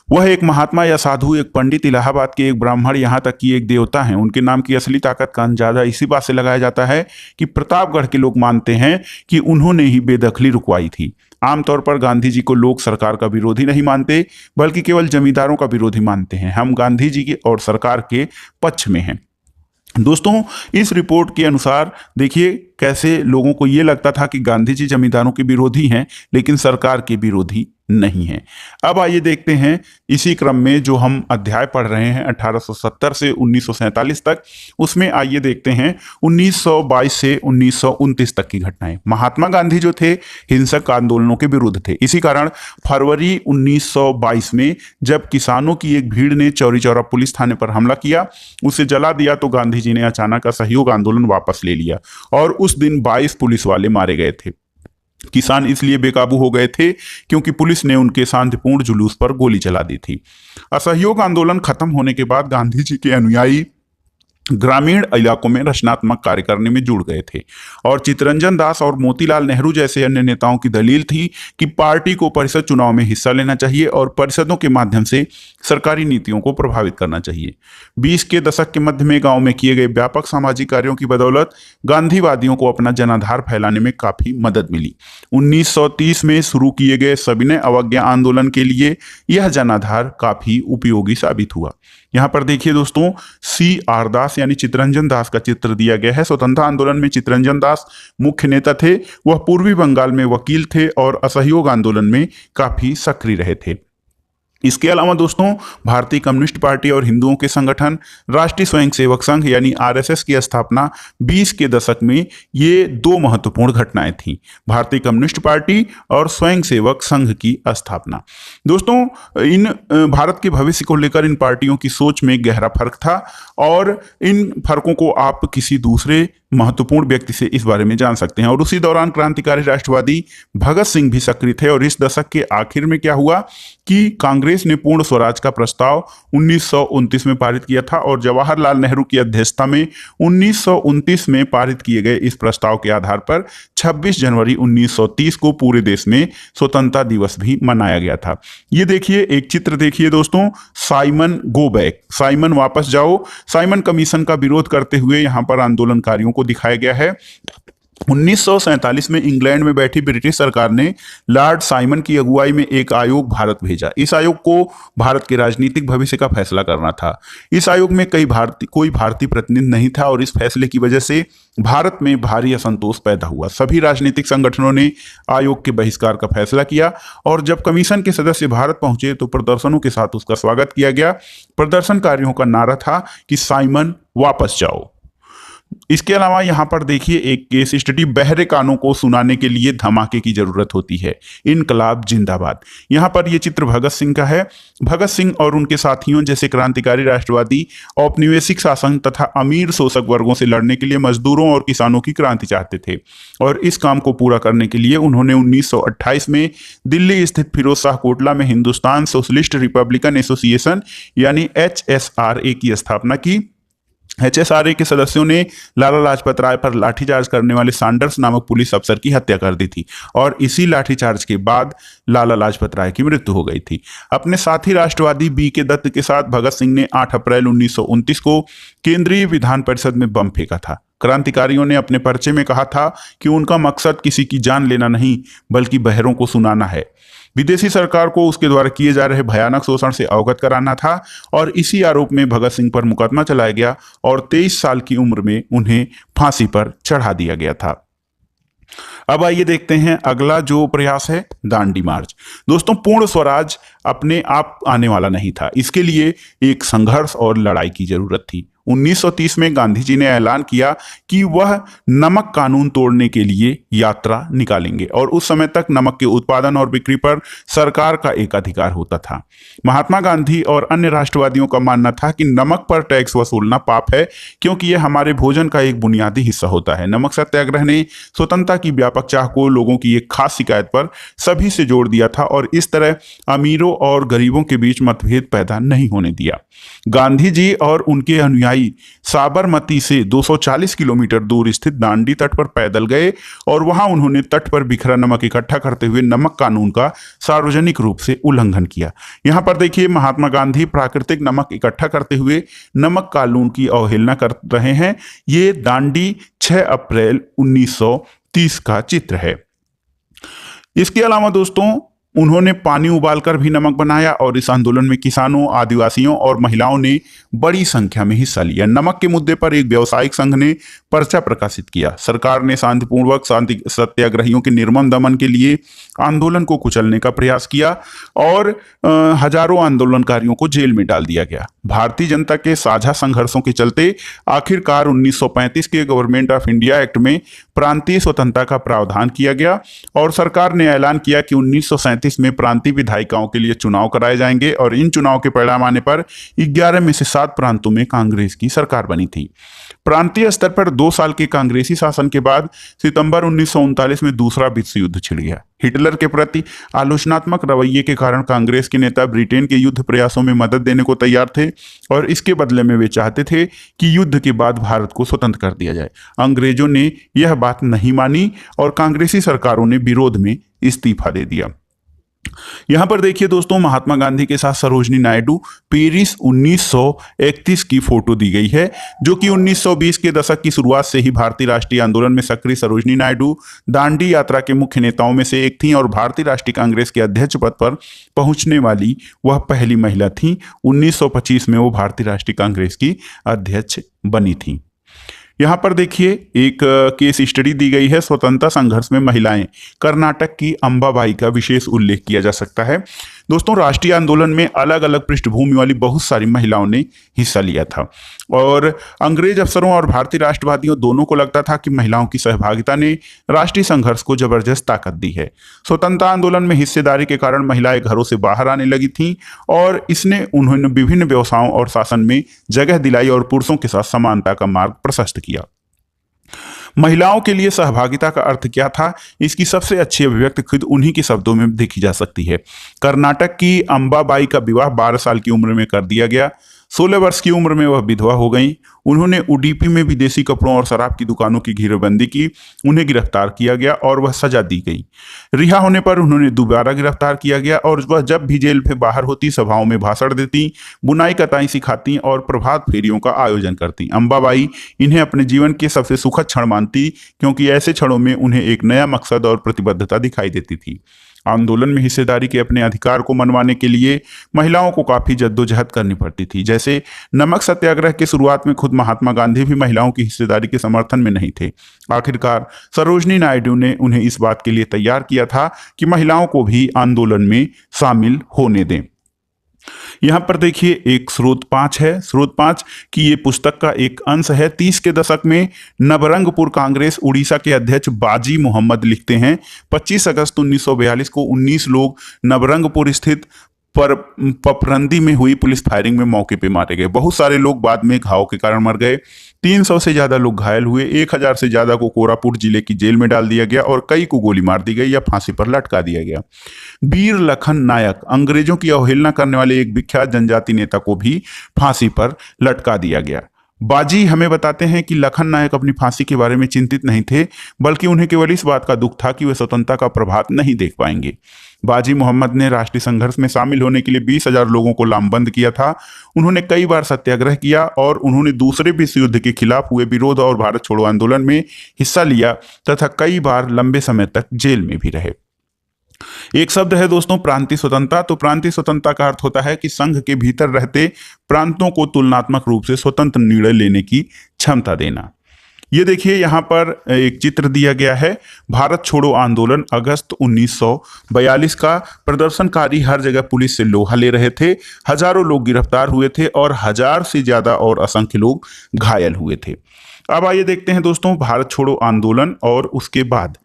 वह एक महात्मा या साधु, एक पंडित, इलाहाबाद के एक ब्राह्मण, यहाँ तक कि एक देवता हैं। उनके नाम की असली ताकत का अंदाजा इसी बात से लगाया जाता है कि प्रतापगढ़ के लोग मानते हैं कि उन्होंने ही बेदखली रुकवाई थी। आमतौर पर गांधी जी को लोग सरकार का विरोधी नहीं मानते, बल्कि केवल जमींदारों का विरोधी मानते हैं। हम गांधी जी के और सरकार के पक्ष में हैं। दोस्तों इस रिपोर्ट के अनुसार देखिए कैसे लोगों को यह लगता था कि गांधी जी जमींदारों के विरोधी हैं, लेकिन सरकार के विरोधी नहीं है। अब आइए देखते हैं इसी क्रम में जो हम अध्याय पढ़ रहे हैं 1870 से 1947 तक, उसमें आइए देखते हैं 1922 से 1929 तक की घटनाएं। महात्मा गांधी जो थे हिंसक आंदोलनों के विरुद्ध थे। इसी कारण फरवरी 1922 में जब किसानों की एक भीड़ ने चौरी चौरा पुलिस थाने पर हमला किया, उसे जला दिया, तो गांधी जी ने अचानक असहयोग आंदोलन वापस ले लिया और उस दिन 22 पुलिस वाले मारे गए थे। किसान इसलिए बेकाबू हो गए थे क्योंकि पुलिस ने उनके शांतिपूर्ण जुलूस पर गोली चला दी थी। असहयोग आंदोलन खत्म होने के बाद गांधी जी के अनुयायी ग्रामीण इलाकों में रचनात्मक कार्य करने में जुड़ गए थे और चित्तरंजन दास और मोतीलाल नेहरू जैसे अन्य नेताओं की दलील थी कि पार्टी को परिषद चुनाव में हिस्सा लेना चाहिए और परिषदों के माध्यम से सरकारी नीतियों को प्रभावित करना चाहिए। 20 के दशक के मध्य में गांव में किए गए व्यापक सामाजिक कार्यों की बदौलत गांधीवादियों को अपना जनाधार फैलाने में काफी मदद मिली। 1930 में शुरू किए गए सविनय अवज्ञा आंदोलन के लिए यह जनाधार काफी उपयोगी साबित हुआ। यहाँ पर देखिए दोस्तों, CR दास यानी चित्तरंजन दास का चित्र दिया गया है। स्वतंत्रता आंदोलन में चित्तरंजन दास मुख्य नेता थे। वह पूर्वी बंगाल में वकील थे और असहयोग आंदोलन में काफी सक्रिय रहे थे। इसके अलावा दोस्तों भारतीय कम्युनिस्ट पार्टी और हिंदुओं के संगठन राष्ट्रीय स्वयंसेवक संघ यानी RSS की स्थापना 20 के दशक में, ये दो महत्वपूर्ण घटनाएं थीं। भारतीय कम्युनिस्ट पार्टी और स्वयंसेवक संघ की स्थापना। दोस्तों इन भारत के भविष्य को लेकर इन पार्टियों की सोच में गहरा फर्क था और इन फर्कों को आप किसी दूसरे महत्वपूर्ण व्यक्ति से इस बारे में जान सकते हैं। और उसी दौरान क्रांतिकारी राष्ट्रवादी भगत सिंह भी सक्रिय थे। और इस दशक के आखिर में क्या हुआ कि कांग्रेस ने पूर्ण स्वराज का प्रस्ताव 1929 में पारित किया था और जवाहरलाल नेहरू की अध्यक्षता में 1929 में पारित किए गए इस प्रस्ताव के आधार पर 26 जनवरी 1930 को पूरे देश में स्वतंत्रता दिवस भी मनाया गया था। ये देखिए एक चित्र देखिए दोस्तों, साइमन गो बैक, साइमन वापस जाओ। साइमन कमीशन का विरोध करते हुए यहाँ पर आंदोलनकारियों को दिखाया गया है। 1947 में इंग्लैंड में बैठी ब्रिटिश सरकार ने लॉर्ड साइमन की अगुवाई में एक आयोग भारत भेजा। इस आयोग को भारत के राजनीतिक भविष्य का फैसला करना था। इस आयोग में कोई भारतीय प्रतिनिधि नहीं था और इस फैसले की वजह से भारत में भारी असंतोष पैदा हुआ। सभी राजनीतिक संगठनों ने आयोग के बहिष्कार का फैसला किया और जब कमीशन के सदस्य भारत पहुंचे तो प्रदर्शनों के साथ उसका स्वागत किया गया। प्रदर्शनकारियों का नारा था कि साइमन वापस जाओ। इसके अलावा यहां पर देखिए एक केस स्टडी, बहरे कानों को सुनाने के लिए धमाके की जरूरत होती है, इनकलाब जिंदाबाद। यहां पर यह चित्र भगत सिंह का है। भगत सिंह और उनके साथियों जैसे क्रांतिकारी राष्ट्रवादी औपनिवेशिक शासन तथा अमीर शोषक वर्गों से लड़ने के लिए मजदूरों और किसानों की क्रांति चाहते थे और इस काम को पूरा करने के लिए उन्होंने 1928 में दिल्ली स्थित फिरोज शाह कोटला में हिंदुस्तान सोशलिस्ट रिपब्लिकन एसोसिएशन यानी HSRA की स्थापना की। HSRA के सदस्यों ने लाला लाजपत राय पर लाठीचार्ज करने वाले सैंडर्स नामक पुलिस अफसर की हत्या कर दी थी और इसी लाठीचार्ज के बाद लाला लाजपत राय की मृत्यु हो गई थी। अपने साथी राष्ट्रवादी B.K. दत्त के साथ भगत सिंह ने 8 अप्रैल 1929 को केंद्रीय विधान परिषद में बम फेंका था। क्रांतिकारियों ने अपने पर्चे में कहा था कि उनका मकसद किसी की जान लेना नहीं बल्कि बहरों को सुनाना है। विदेशी सरकार को उसके द्वारा किए जा रहे भयानक शोषण से अवगत कराना था और इसी आरोप में भगत सिंह पर मुकदमा चलाया गया और 23 साल की उम्र में उन्हें फांसी पर चढ़ा दिया गया था। अब आइए देखते हैं अगला जो प्रयास है, दांडी मार्च। दोस्तों, पूर्ण स्वराज अपने आप आने वाला नहीं था, इसके लिए एक संघर्ष और लड़ाई की जरूरत थी। 1930 में गांधी जी ने ऐलान किया कि वह नमक कानून तोड़ने के लिए यात्रा निकालेंगे और उस समय तक नमक के उत्पादन और बिक्री पर सरकार का एक अधिकार होता था। महात्मा गांधी और अन्य राष्ट्रवादियों का मानना था कि नमक पर टैक्स वसूलना पाप है क्योंकि यह हमारे भोजन का एक बुनियादी हिस्सा होता है। नमक सत्याग्रह ने स्वतंत्रता की व्यापक चाह को लोगों की एक खास शिकायत पर सभी से जोड़ दिया था और इस तरह अमीरों और गरीबों के बीच मतभेद पैदा नहीं होने दिया। गांधी जी और उनके अनुयायी साबरमती से 240 किलोमीटर दूर स्थित दांडी तट पर पैदल गए और वहां उन्होंने तट पर बिखरा नमक इकट्ठा करते हुए नमक कानून का सार्वजनिक रूप से उल्लंघन किया। यहां पर देखिए, महात्मा गांधी प्राकृतिक नमक इकट्ठा करते हुए नमक कानून की अवहेलना कर रहे हैं। ये दांडी 6 अप्रैल 1930 का चित्र है। इसके अलावा दोस्तों, उन्होंने पानी उबालकर भी नमक बनाया और इस आंदोलन में किसानों, आदिवासियों और महिलाओं ने बड़ी संख्या में हिस्सा लिया। नमक के मुद्दे पर एक व्यावसायिक संघ ने पर्चा प्रकाशित किया। सरकार ने शांतिपूर्वक सत्याग्रहियों के निर्मम दमन के लिए आंदोलन को कुचलने का प्रयास किया और हजारों आंदोलनकारियों को जेल में डाल दिया गया। भारतीय जनता के साझा संघर्षों के चलते आखिरकार 1935 के गवर्नमेंट ऑफ इंडिया एक्ट में प्रांतीय स्वतंत्रता का प्रावधान किया गया और सरकार ने ऐलान किया कि 1937 में प्रांतीय विधायिकाओं के लिए चुनाव कराए जाएंगे और इन चुनाव के परिणाम आने पर 11 में से 7 प्रांतों में कांग्रेस की सरकार बनी थी। प्रांतीय स्तर पर 2 साल के कांग्रेसी शासन के बाद सितंबर 1939 में दूसरा विश्व युद्ध छिड़ गया। हिटलर के प्रति आलोचनात्मक रवैये के कारण कांग्रेस के नेता ब्रिटेन के युद्ध प्रयासों में मदद देने को तैयार थे और इसके बदले में वे चाहते थे कि युद्ध के बाद भारत को स्वतंत्र कर दिया जाए। अंग्रेजों ने यह बात नहीं मानी और कांग्रेसी सरकारों ने विरोध में इस्तीफा दे दिया। यहां पर देखिए दोस्तों, महात्मा गांधी के साथ सरोजनी नायडू पेरिस 1931 की फोटो दी गई है, जो कि 1920 के दशक की शुरुआत से ही भारतीय राष्ट्रीय आंदोलन में सक्रिय सरोजनी नायडू दांडी यात्रा के मुख्य नेताओं में से एक थी और भारतीय राष्ट्रीय कांग्रेस के अध्यक्ष पद पर पहुंचने वाली वह पहली महिला थी। 1925 में वो भारतीय राष्ट्रीय कांग्रेस की अध्यक्ष बनी थी। यहाँ पर देखिए एक केस स्टडी दी गई है, स्वतंत्रता संघर्ष में महिलाएं। कर्नाटक की अंबाबाई का विशेष उल्लेख किया जा सकता है। दोस्तों, राष्ट्रीय आंदोलन में अलग अलग पृष्ठभूमि वाली बहुत सारी महिलाओं ने हिस्सा लिया था और अंग्रेज अफसरों और भारतीय राष्ट्रवादियों दोनों को लगता था कि महिलाओं की सहभागिता ने राष्ट्रीय संघर्ष को जबरदस्त ताकत दी है। स्वतंत्रता आंदोलन में हिस्सेदारी के कारण महिलाएं घरों से बाहर आने लगी थीं और इसने उन्होंने विभिन्न व्यवसायों और शासन में जगह दिलाई और पुरुषों के साथ समानता का मार्ग प्रशस्त किया। महिलाओं के लिए सहभागिता का अर्थ क्या था, इसकी सबसे अच्छी अभिव्यक्ति खुद उन्हीं के शब्दों में देखी जा सकती है। कर्नाटक की अंबाबाई का विवाह 12 साल की उम्र में कर दिया गया। 16 वर्ष की उम्र में वह विधवा हो गई। उन्होंने उडुपी में विदेशी कपड़ों और शराब की दुकानों की घेराबंदी की। उन्हें गिरफ्तार किया गया और वह सजा दी गई। रिहा होने पर उन्होंने दोबारा गिरफ्तार किया गया और वह जब भी जेल से बाहर होती सभाओं में भाषण देती, बुनाई कताई सिखाती और प्रभात फेरियों का आयोजन करती। अंबाबाई इन्हें अपने जीवन के सबसे सुखद क्षण मानती क्योंकि ऐसे क्षणों में उन्हें एक नया मकसद और प्रतिबद्धता दिखाई देती थी। आंदोलन में हिस्सेदारी के अपने अधिकार को मनवाने के लिए महिलाओं को काफी जद्दोजहद करनी पड़ती थी। जैसे नमक सत्याग्रह की शुरुआत में खुद महात्मा गांधी भी महिलाओं की हिस्सेदारी के समर्थन में नहीं थे। आखिरकार सरोजनी नायडू ने उन्हें इस बात के लिए तैयार किया था कि महिलाओं को भी आंदोलन में शामिल होने दें। यहां पर देखिए एक स्रोत 5 है। स्रोत 5 की ये पुस्तक का एक अंश है। 30 के दशक में नवरंगपुर कांग्रेस उड़ीसा के अध्यक्ष बाजी मोहम्मद लिखते हैं, 25 अगस्त 1942 को 19 लोग नवरंगपुर स्थित पर पपरंदी में हुई पुलिस फायरिंग में मौके पे मारे गए। बहुत सारे लोग बाद में घाव के कारण मर गए। 300 से ज्यादा लोग घायल हुए। 1000 से ज्यादा को कोरापुट जिले की जेल में डाल दिया गया और कई को गोली मार दी गई या फांसी पर लटका दिया गया। वीर लखन नायक, अंग्रेजों की अवहेलना करने वाले एक विख्यात जनजाति नेता को भी फांसी पर लटका दिया गया। बाजी हमें बताते हैं कि लखन नायक अपनी फांसी के बारे में चिंतित नहीं थे, बल्कि उन्हें केवल इस बात का दुख था कि वे स्वतंत्रता का प्रभात नहीं देख पाएंगे। बाजी मोहम्मद ने राष्ट्रीय संघर्ष में शामिल होने के लिए 20,000 लोगों को लामबंद किया था। उन्होंने कई बार सत्याग्रह किया और उन्होंने दूसरे विश्व युद्ध के खिलाफ हुए विरोध और भारत छोड़ो आंदोलन में हिस्सा लिया तथा कई बार लंबे समय तक जेल में भी रहे। एक शब्द है दोस्तों प्रांतीय स्वतंत्रता। तो प्रांतीय स्वतंत्रता का अर्थ होता है कि संघ के भीतर रहते प्रांतों को तुलनात्मक रूप से स्वतंत्र निर्णय लेने की क्षमता देना। ये देखिए यहाँ पर एक चित्र दिया गया है, भारत छोड़ो आंदोलन अगस्त 1942 का। प्रदर्शनकारी हर जगह पुलिस से लोहा ले रहे थे, हजारों लोग गिरफ्तार हुए थे और 1000 से ज्यादा और असंख्य लोग घायल हुए थे। अब आइए देखते हैं दोस्तों भारत छोड़ो आंदोलन और उसके बाद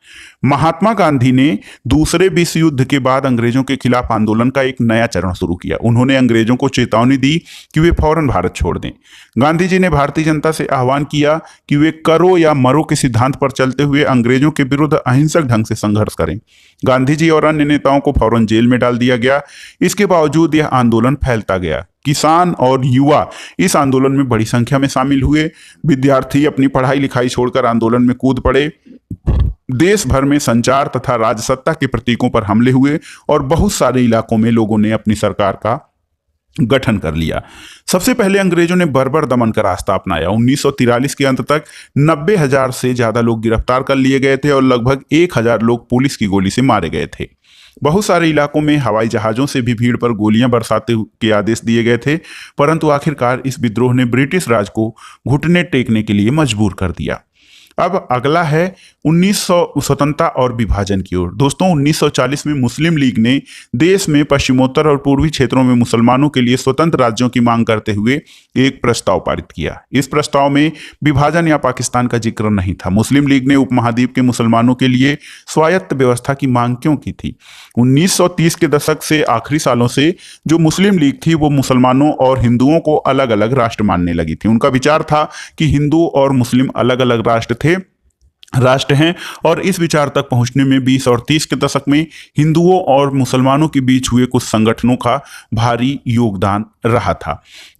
महात्मा गांधी ने दूसरे विश्व युद्ध के बाद अंग्रेजों के खिलाफ आंदोलन का एक नया चरण शुरू किया। उन्होंने अंग्रेजों को चेतावनी दी कि वे फौरन भारत छोड़ दें। गांधी जी ने भारतीय जनता से आह्वान किया कि वे करो या मरो के सिद्धांत पर चलते हुए अंग्रेजों के विरुद्ध अहिंसक ढंग से संघर्ष करें। गांधी जी और अन्य नेताओं को फौरन जेल में डाल दिया गया। इसके बावजूद यह आंदोलन फैलता गया। किसान और युवा इस आंदोलन में बड़ी संख्या में शामिल हुए। विद्यार्थी अपनी पढ़ाई लिखाई छोड़कर आंदोलन में कूद पड़े। देश भर में संचार तथा राजसत्ता के प्रतीकों पर हमले हुए और बहुत सारे इलाकों में लोगों ने अपनी सरकार का गठन कर लिया। सबसे पहले अंग्रेजों ने बर्बर दमन का रास्ता अपनाया। 1943 के अंत तक 90,000 से ज्यादा लोग गिरफ्तार कर लिए गए थे और लगभग 1,000 लोग पुलिस की गोली से मारे गए थे। बहुत सारे इलाकों में हवाई जहाजों से भी भीड़ पर गोलियां बरसाते के आदेश दिए गए थे, परंतु आखिरकार इस विद्रोह ने ब्रिटिश राज को घुटने टेकने के लिए मजबूर कर दिया। अब अगला है 1900 स्वतंत्रता और विभाजन की ओर। दोस्तों 1940 में मुस्लिम लीग ने देश में पश्चिमोत्तर और पूर्वी क्षेत्रों में मुसलमानों के लिए स्वतंत्र राज्यों की मांग करते हुए एक प्रस्ताव पारित किया। इस प्रस्ताव में विभाजन या पाकिस्तान का जिक्र नहीं था। मुस्लिम लीग ने उपमहाद्वीप के मुसलमानों के लिए स्वायत्त व्यवस्था की मांग क्यों की थी? 1930 के दशक से आखिरी सालों से जो मुस्लिम लीग थी वो मुसलमानों और हिंदुओं को अलग अलग राष्ट्र मानने लगी थी। उनका विचार था कि हिंदू और मुस्लिम अलग अलग राष्ट्र हैं और इस विचार तक पहुंचने में 20 और 30 के दशक में हिंदुओं और मुसलमानों के बीच हुए कुछ संगठनों का भारी योगदान रहा था।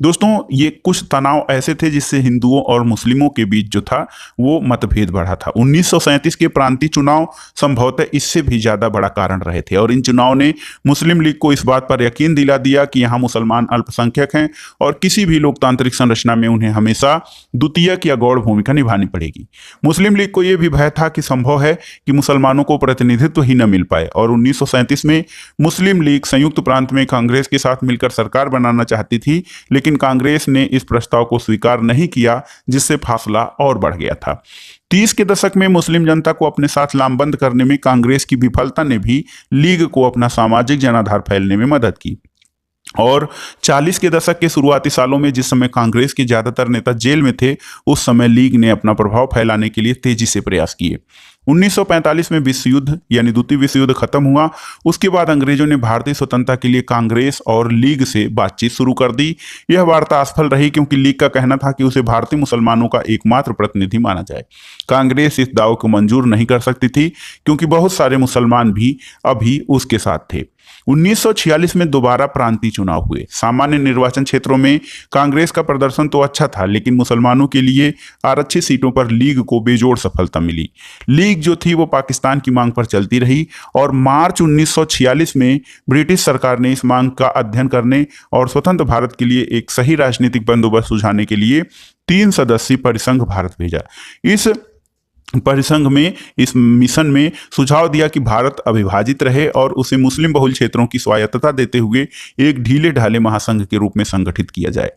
दोस्तों ये कुछ तनाव ऐसे थे जिससे हिंदुओं और मुस्लिमों के बीच जो था वो मतभेद बढ़ा था। 1937 के प्रांतीय चुनाव संभवतः इससे भी ज्यादा बड़ा कारण रहे थे और इन चुनाव ने मुस्लिम लीग को इस बात पर यकीन दिला दिया कि यहाँ मुसलमान अल्पसंख्यक हैं और किसी भी लोकतांत्रिक संरचना में उन्हें हमेशा द्वितीयक या गौड़ भूमिका निभानी पड़ेगी। मुस्लिम लीग को यह भी भय था कि संभव है कि मुसलमानों को प्रतिनिधित्व ही न मिल पाए और 1937 में मुस्लिम लीग संयुक्त प्रांत में कांग्रेस के साथ मिलकर सरकार बनाना चाहती थी, लेकिन कांग्रेस ने इस प्रस्ताव को स्वीकार नहीं किया, जिससे फासला और बढ़ गया था। 30 के दशक में मुस्लिम जनता को अपने साथ लामबंद करने में कांग्रेस की विफलता ने भी लीग को अपना सामाजिक जनाधार फैलने में मदद की और 40 के दशक के शुरुआती सालों में जिस समय कांग्रेस के ज्यादातर नेता जेल में थे, उस समय लीग ने अपना प्रभाव फैलाने के लिए तेजी से प्रयास किए। 1945 में विश्व युद्ध यानी द्वितीय विश्व युद्ध खत्म हुआ। उसके बाद अंग्रेजों ने भारतीय स्वतंत्रता के लिए कांग्रेस और लीग से बातचीत शुरू कर दी। यह वार्ता असफल रही क्योंकि लीग का कहना था कि उसे भारतीय मुसलमानों का एकमात्र प्रतिनिधि माना जाए। कांग्रेस इस दाव को मंजूर नहीं कर सकती थी क्योंकि बहुत सारे मुसलमान भी अभी उसके साथ थे। 1946 में दोबारा प्रांतीय चुनाव हुए। सामान्य निर्वाचन क्षेत्रों में कांग्रेस का प्रदर्शन तो अच्छा था, लेकिन मुसलमानों के लिए आरक्षित सीटों पर लीग को बेजोड़ सफलता मिली। लीग जो थी वो पाकिस्तान की मांग पर चलती रही और मार्च 1946 में ब्रिटिश सरकार ने इस मांग का अध्ययन करने और स्वतंत्र भारत के लिए एक सही राजनीतिक बंदोबस्त सुझाने के लिए 3 सदस्यीय परिसंघ भारत भेजा। इस परिसंघ में इस मिशन में सुझाव दिया कि भारत अविभाजित रहे और उसे मुस्लिम बहुल क्षेत्रों की स्वायत्तता देते हुए एक ढीले ढाले महासंघ के रूप में संगठित किया जाए।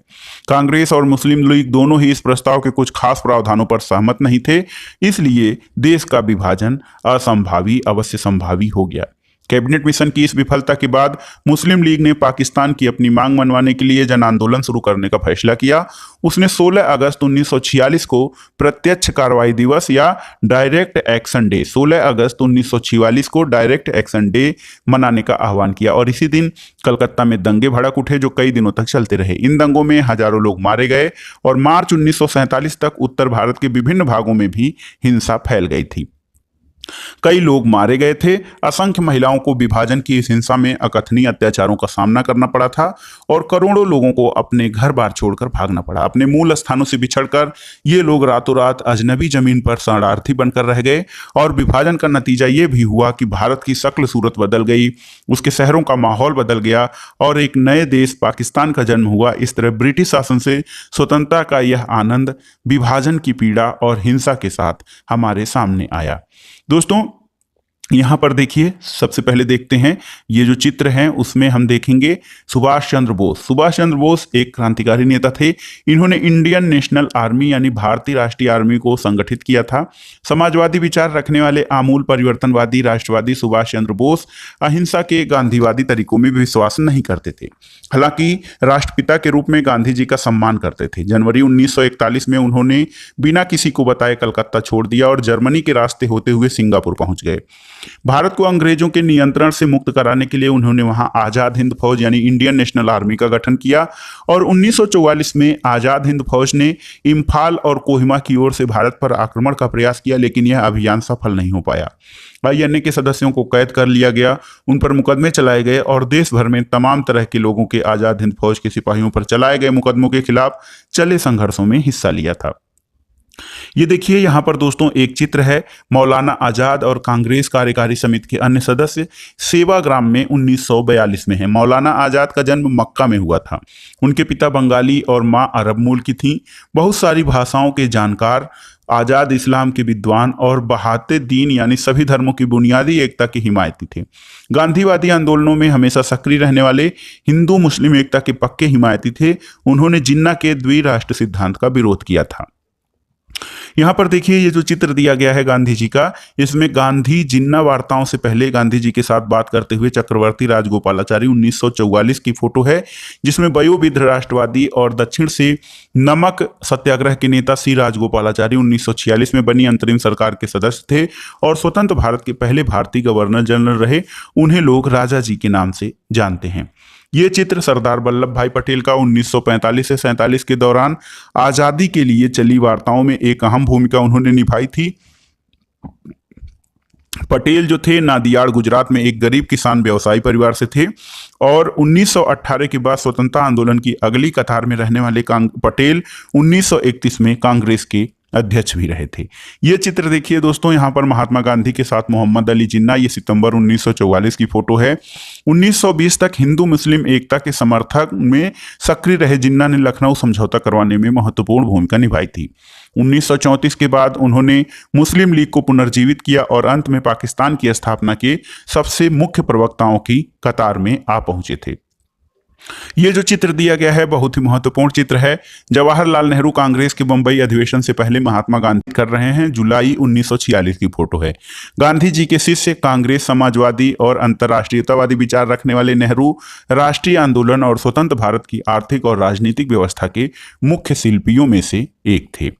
कांग्रेस और मुस्लिम लीग दोनों ही इस प्रस्ताव के कुछ खास प्रावधानों पर सहमत नहीं थे, इसलिए देश का विभाजन असंभावी अवश्य संभावी हो गया। कैबिनेट मिशन की इस विफलता के बाद मुस्लिम लीग ने पाकिस्तान की अपनी मांग मनवाने के लिए जन आंदोलन शुरू करने का फैसला किया। उसने 16 अगस्त 1946 को प्रत्यक्ष कार्रवाई दिवस या डायरेक्ट एक्शन डे 16 अगस्त 1946 को डायरेक्ट एक्शन डे मनाने का आह्वान किया और इसी दिन कलकत्ता में दंगे भड़क उठे जो कई दिनों तक चलते रहे। इन दंगों में हजारों लोग मारे गए और मार्च 1947 तक उत्तर भारत के विभिन्न भागों में भी हिंसा फैल गई थी। कई लोग मारे गए थे। असंख्य महिलाओं को विभाजन की इस हिंसा में अकथनीय अत्याचारों का सामना करना पड़ा था और करोड़ों लोगों को अपने घर बार छोड़कर भागना पड़ा। अपने मूल स्थानों से बिछड़कर ये लोग रातों रात अजनबी जमीन पर शरणार्थी बनकर रह गए और विभाजन का नतीजा ये भी हुआ कि भारत की शक्ल सूरत बदल गई, उसके शहरों का माहौल बदल गया और एक नए देश पाकिस्तान का जन्म हुआ। इस तरह ब्रिटिश शासन से स्वतंत्रता का यह आनंद विभाजन की पीड़ा और हिंसा के साथ हमारे सामने आया। दोस्तों, यहाँ पर देखिए, सबसे पहले देखते हैं ये जो चित्र हैं उसमें हम देखेंगे सुभाष चंद्र बोस। सुभाष चंद्र बोस एक क्रांतिकारी नेता थे। इन्होंने इंडियन नेशनल आर्मी यानी भारतीय राष्ट्रीय आर्मी को संगठित किया था। समाजवादी विचार रखने वाले आमूल परिवर्तनवादी राष्ट्रवादी सुभाष चंद्र बोस अहिंसा के गांधीवादी तरीकों में विश्वास नहीं करते थे, हालांकि राष्ट्रपिता के रूप में गांधी जी का सम्मान करते थे। जनवरी 1941 में उन्होंने बिना किसी को बताए कलकत्ता छोड़ दिया और जर्मनी के रास्ते होते हुए सिंगापुर पहुंच गए। भारत को अंग्रेजों के नियंत्रण से मुक्त कराने के लिए उन्होंने वहां आजाद हिंद फौज यानी इंडियन नेशनल आर्मी का गठन किया और 1944 में आजाद हिंद फौज ने इम्फाल और कोहिमा की ओर से भारत पर आक्रमण का प्रयास किया, लेकिन यह अभियान सफल नहीं हो पाया। INA के सदस्यों को कैद कर लिया गया, उन पर मुकदमे चलाए गए और देश भर में तमाम तरह के लोगों के आजाद हिंद फौज के सिपाहियों पर चलाए गए मुकदमों के खिलाफ चले संघर्षों में हिस्सा लिया था। ये देखिए यहाँ पर दोस्तों एक चित्र है मौलाना आजाद और कांग्रेस कार्यकारी समिति के अन्य सदस्य सेवाग्राम में 1942 में है। मौलाना आजाद का जन्म मक्का में हुआ था। उनके पिता बंगाली और माँ अरब मूल की थीं। बहुत सारी भाषाओं के जानकार, आजाद इस्लाम के विद्वान और बहाते दीन यानी सभी धर्मों की बुनियादी एकता के हिमायती थे। गांधीवादी आंदोलनों में हमेशा सक्रिय रहने वाले हिंदू मुस्लिम एकता के पक्के हिमायती थे। उन्होंने जिन्ना के द्विराष्ट्र सिद्धांत का विरोध किया था। यहाँ पर देखिए ये जो चित्र दिया गया है गांधी जी का, इसमें गांधी जिन्ना वार्ताओं से पहले गांधी जी के साथ बात करते हुए चक्रवर्ती राजगोपालाचारी 1944 की फोटो है, जिसमें वयोवृद्ध राष्ट्रवादी और दक्षिण से नमक सत्याग्रह के नेता सी राजगोपालाचारी 1946 में बनी अंतरिम सरकार के सदस्य थे और स्वतंत्र भारत के पहले भारतीय गवर्नर जनरल रहे। उन्हें लोग राजा जी के नाम से जानते हैं। ये चित्र सरदार वल्लभ भाई पटेल का 1945 से 47 के दौरान आजादी के लिए चली वार्ताओं में एक अहम भूमिका उन्होंने निभाई थी। पटेल जो थे नादियाड गुजरात में एक गरीब किसान व्यवसायी परिवार से थे और 1918 के बाद स्वतंत्रता आंदोलन की अगली कतार में रहने वाले पटेल 1931 में कांग्रेस के अध्यक्ष भी रहे थे। ये चित्र देखिए दोस्तों, यहाँ पर महात्मा गांधी के साथ मोहम्मद अली जिन्ना, ये सितंबर 1944 की फोटो है। 1920 तक हिंदू मुस्लिम एकता के समर्थक में सक्रिय रहे जिन्ना ने लखनऊ समझौता करवाने में महत्वपूर्ण भूमिका निभाई थी। 1934 के बाद उन्होंने मुस्लिम लीग को पुनर्जीवित किया और अंत में पाकिस्तान की स्थापना के सबसे मुख्य प्रवक्ताओं की कतार में आ पहुंचे थे। ये जो चित्र दिया गया है बहुत ही महत्वपूर्ण चित्र है। जवाहरलाल नेहरू कांग्रेस के बंबई अधिवेशन से पहले महात्मा गांधी कर रहे हैं। जुलाई 1946 की फोटो है। गांधी जी के शिष्य, कांग्रेस, समाजवादी और अंतर्राष्ट्रीयतावादी विचार रखने वाले नेहरू राष्ट्रीय आंदोलन और स्वतंत्र भारत की आर्थिक और राजनीतिक व्यवस्था के मुख्य शिल्पियों में से एक थे।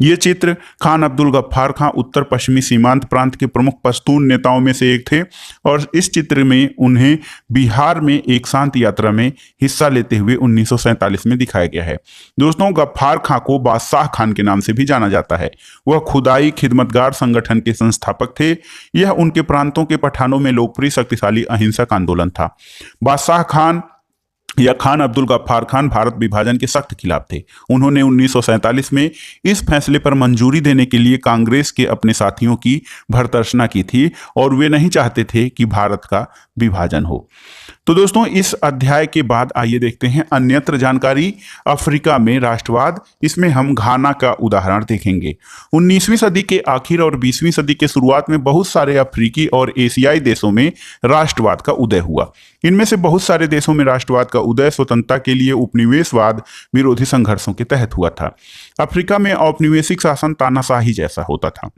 ये चित्र खान अब्दुल गफ्फार खां उत्तर पश्चिमी सीमांत प्रांत के प्रमुख पश्तून नेताओं में से एक थे और इस चित्र में उन्हें बिहार में एक शांत यात्रा में हिस्सा लेते हुए 1947 में दिखाया गया है। दोस्तों, गफ्फार खां को बादशाह खान के नाम से भी जाना जाता है। वह खुदाई खिदमतगार संगठन के संस्थापक थे। यह उनके प्रांतों के पठानों में लोकप्रिय शक्तिशाली अहिंसक आंदोलन था। बादशाह खान या खान अब्दुल गफ्फार खान भारत विभाजन के सख्त खिलाफ थे। उन्होंने 1947 में इस फैसले पर मंजूरी देने के लिए कांग्रेस के अपने साथियों की भर्त्सना की थी और वे नहीं चाहते थे कि भारत का विभाजन हो। तो दोस्तों, इस अध्याय के बाद आइए देखते हैं अन्यत्र जानकारी। अफ्रीका में राष्ट्रवाद, इसमें हम घाना का उदाहरण देखेंगे। 19वीं सदी के आखिर और 20वीं सदी के शुरुआत में बहुत सारे अफ्रीकी और एशियाई देशों में राष्ट्रवाद का उदय हुआ। इनमें से बहुत सारे देशों में राष्ट्रवाद का उदय स्वतंत्रता के लिए उपनिवेशवाद विरोधी संघर्षों के तहत हुआ था। अफ्रीका में औपनिवेशिक शासन तानाशाही जैसा होता था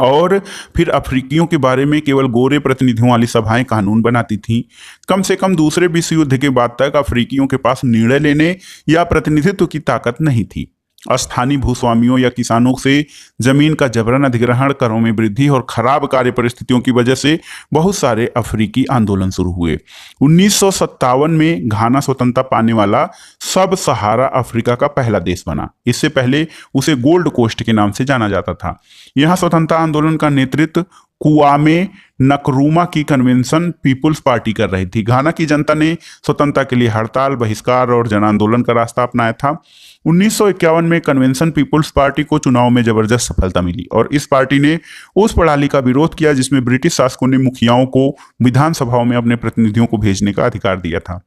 और फिर अफ्रीकियों के बारे में केवल गोरे प्रतिनिधियों वाली सभाएं कानून बनाती थीं। कम से कम दूसरे विश्व युद्ध के बाद तक अफ्रीकियों के पास निर्णय लेने या प्रतिनिधित्व की ताकत नहीं थी। स्थानीय भूस्वामियों या किसानों से जमीन का जबरन अधिग्रहण, करों में वृद्धि और खराब कार्य परिस्थितियों की वजह से बहुत सारे अफ्रीकी आंदोलन शुरू हुए। 1957 में घाना स्वतंत्रता पाने वाला सब सहारा अफ्रीका का पहला देश बना। इससे पहले उसे गोल्ड कोस्ट के नाम से जाना जाता था। यहाँ स्वतंत्रता आंदोलन का नेतृत्व कुआमे नकरूमा की कन्वेंशन पीपुल्स पार्टी कर रही थी। घाना की जनता ने स्वतंत्रता के लिए हड़ताल, बहिष्कार और जन आंदोलन का रास्ता अपनाया था। 1951 में कन्वेंशन पीपुल्स पार्टी को चुनाव में जबरदस्त सफलता मिली और इस पार्टी ने उस प्रणाली का विरोध किया जिसमें ब्रिटिश शासकों ने मुखियाओं को विधानसभाओं में अपने प्रतिनिधियों को भेजने का अधिकार दिया था।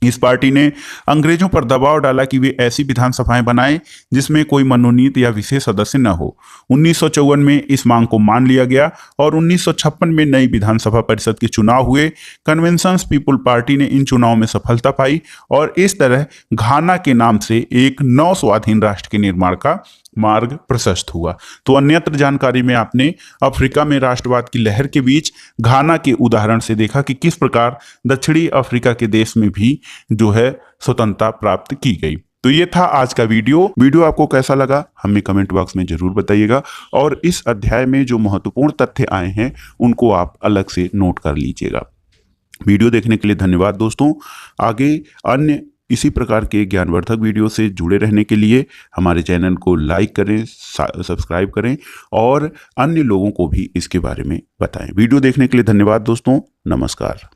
इस पार्टी ने अंग्रेजों पर दबाव डाला कि वे ऐसी विधानसभाएं बनाएं जिसमें कोई मनोनीत या विशेष सदस्य न हो। 1954 में इस मांग को मान लिया गया और 1956 में नई विधानसभा परिषद के चुनाव हुए। कन्वेंशन पीपुल पार्टी ने इन चुनावों में सफलता पाई और इस तरह घाना के नाम से एक नव स्वाधीन राष्ट्र के निर्माण का मार्ग प्रशस्त हुआ। तो अन्यत्र जानकारी में आपने अफ्रीका में राष्ट्रवाद की लहर के बीच घाना के उदाहरण से देखा कि किस प्रकार दक्षिणी अफ्रीका के देश में भी जो है स्वतंत्रता प्राप्त की गई। तो ये था आज का वीडियो आपको कैसा लगा हमें कमेंट बॉक्स में जरूर बताइएगा और इस अध्याय में जो महत्वपूर्ण तथ्य आए हैं उनको आप अलग से नोट कर लीजिएगा। वीडियो देखने के लिए धन्यवाद दोस्तों। आगे अन्य इसी प्रकार के ज्ञानवर्धक वीडियो से जुड़े रहने के लिए हमारे चैनल को लाइक करें, सब्सक्राइब करें और अन्य लोगों को भी इसके बारे में बताएं। वीडियो देखने के लिए धन्यवाद दोस्तों। नमस्कार।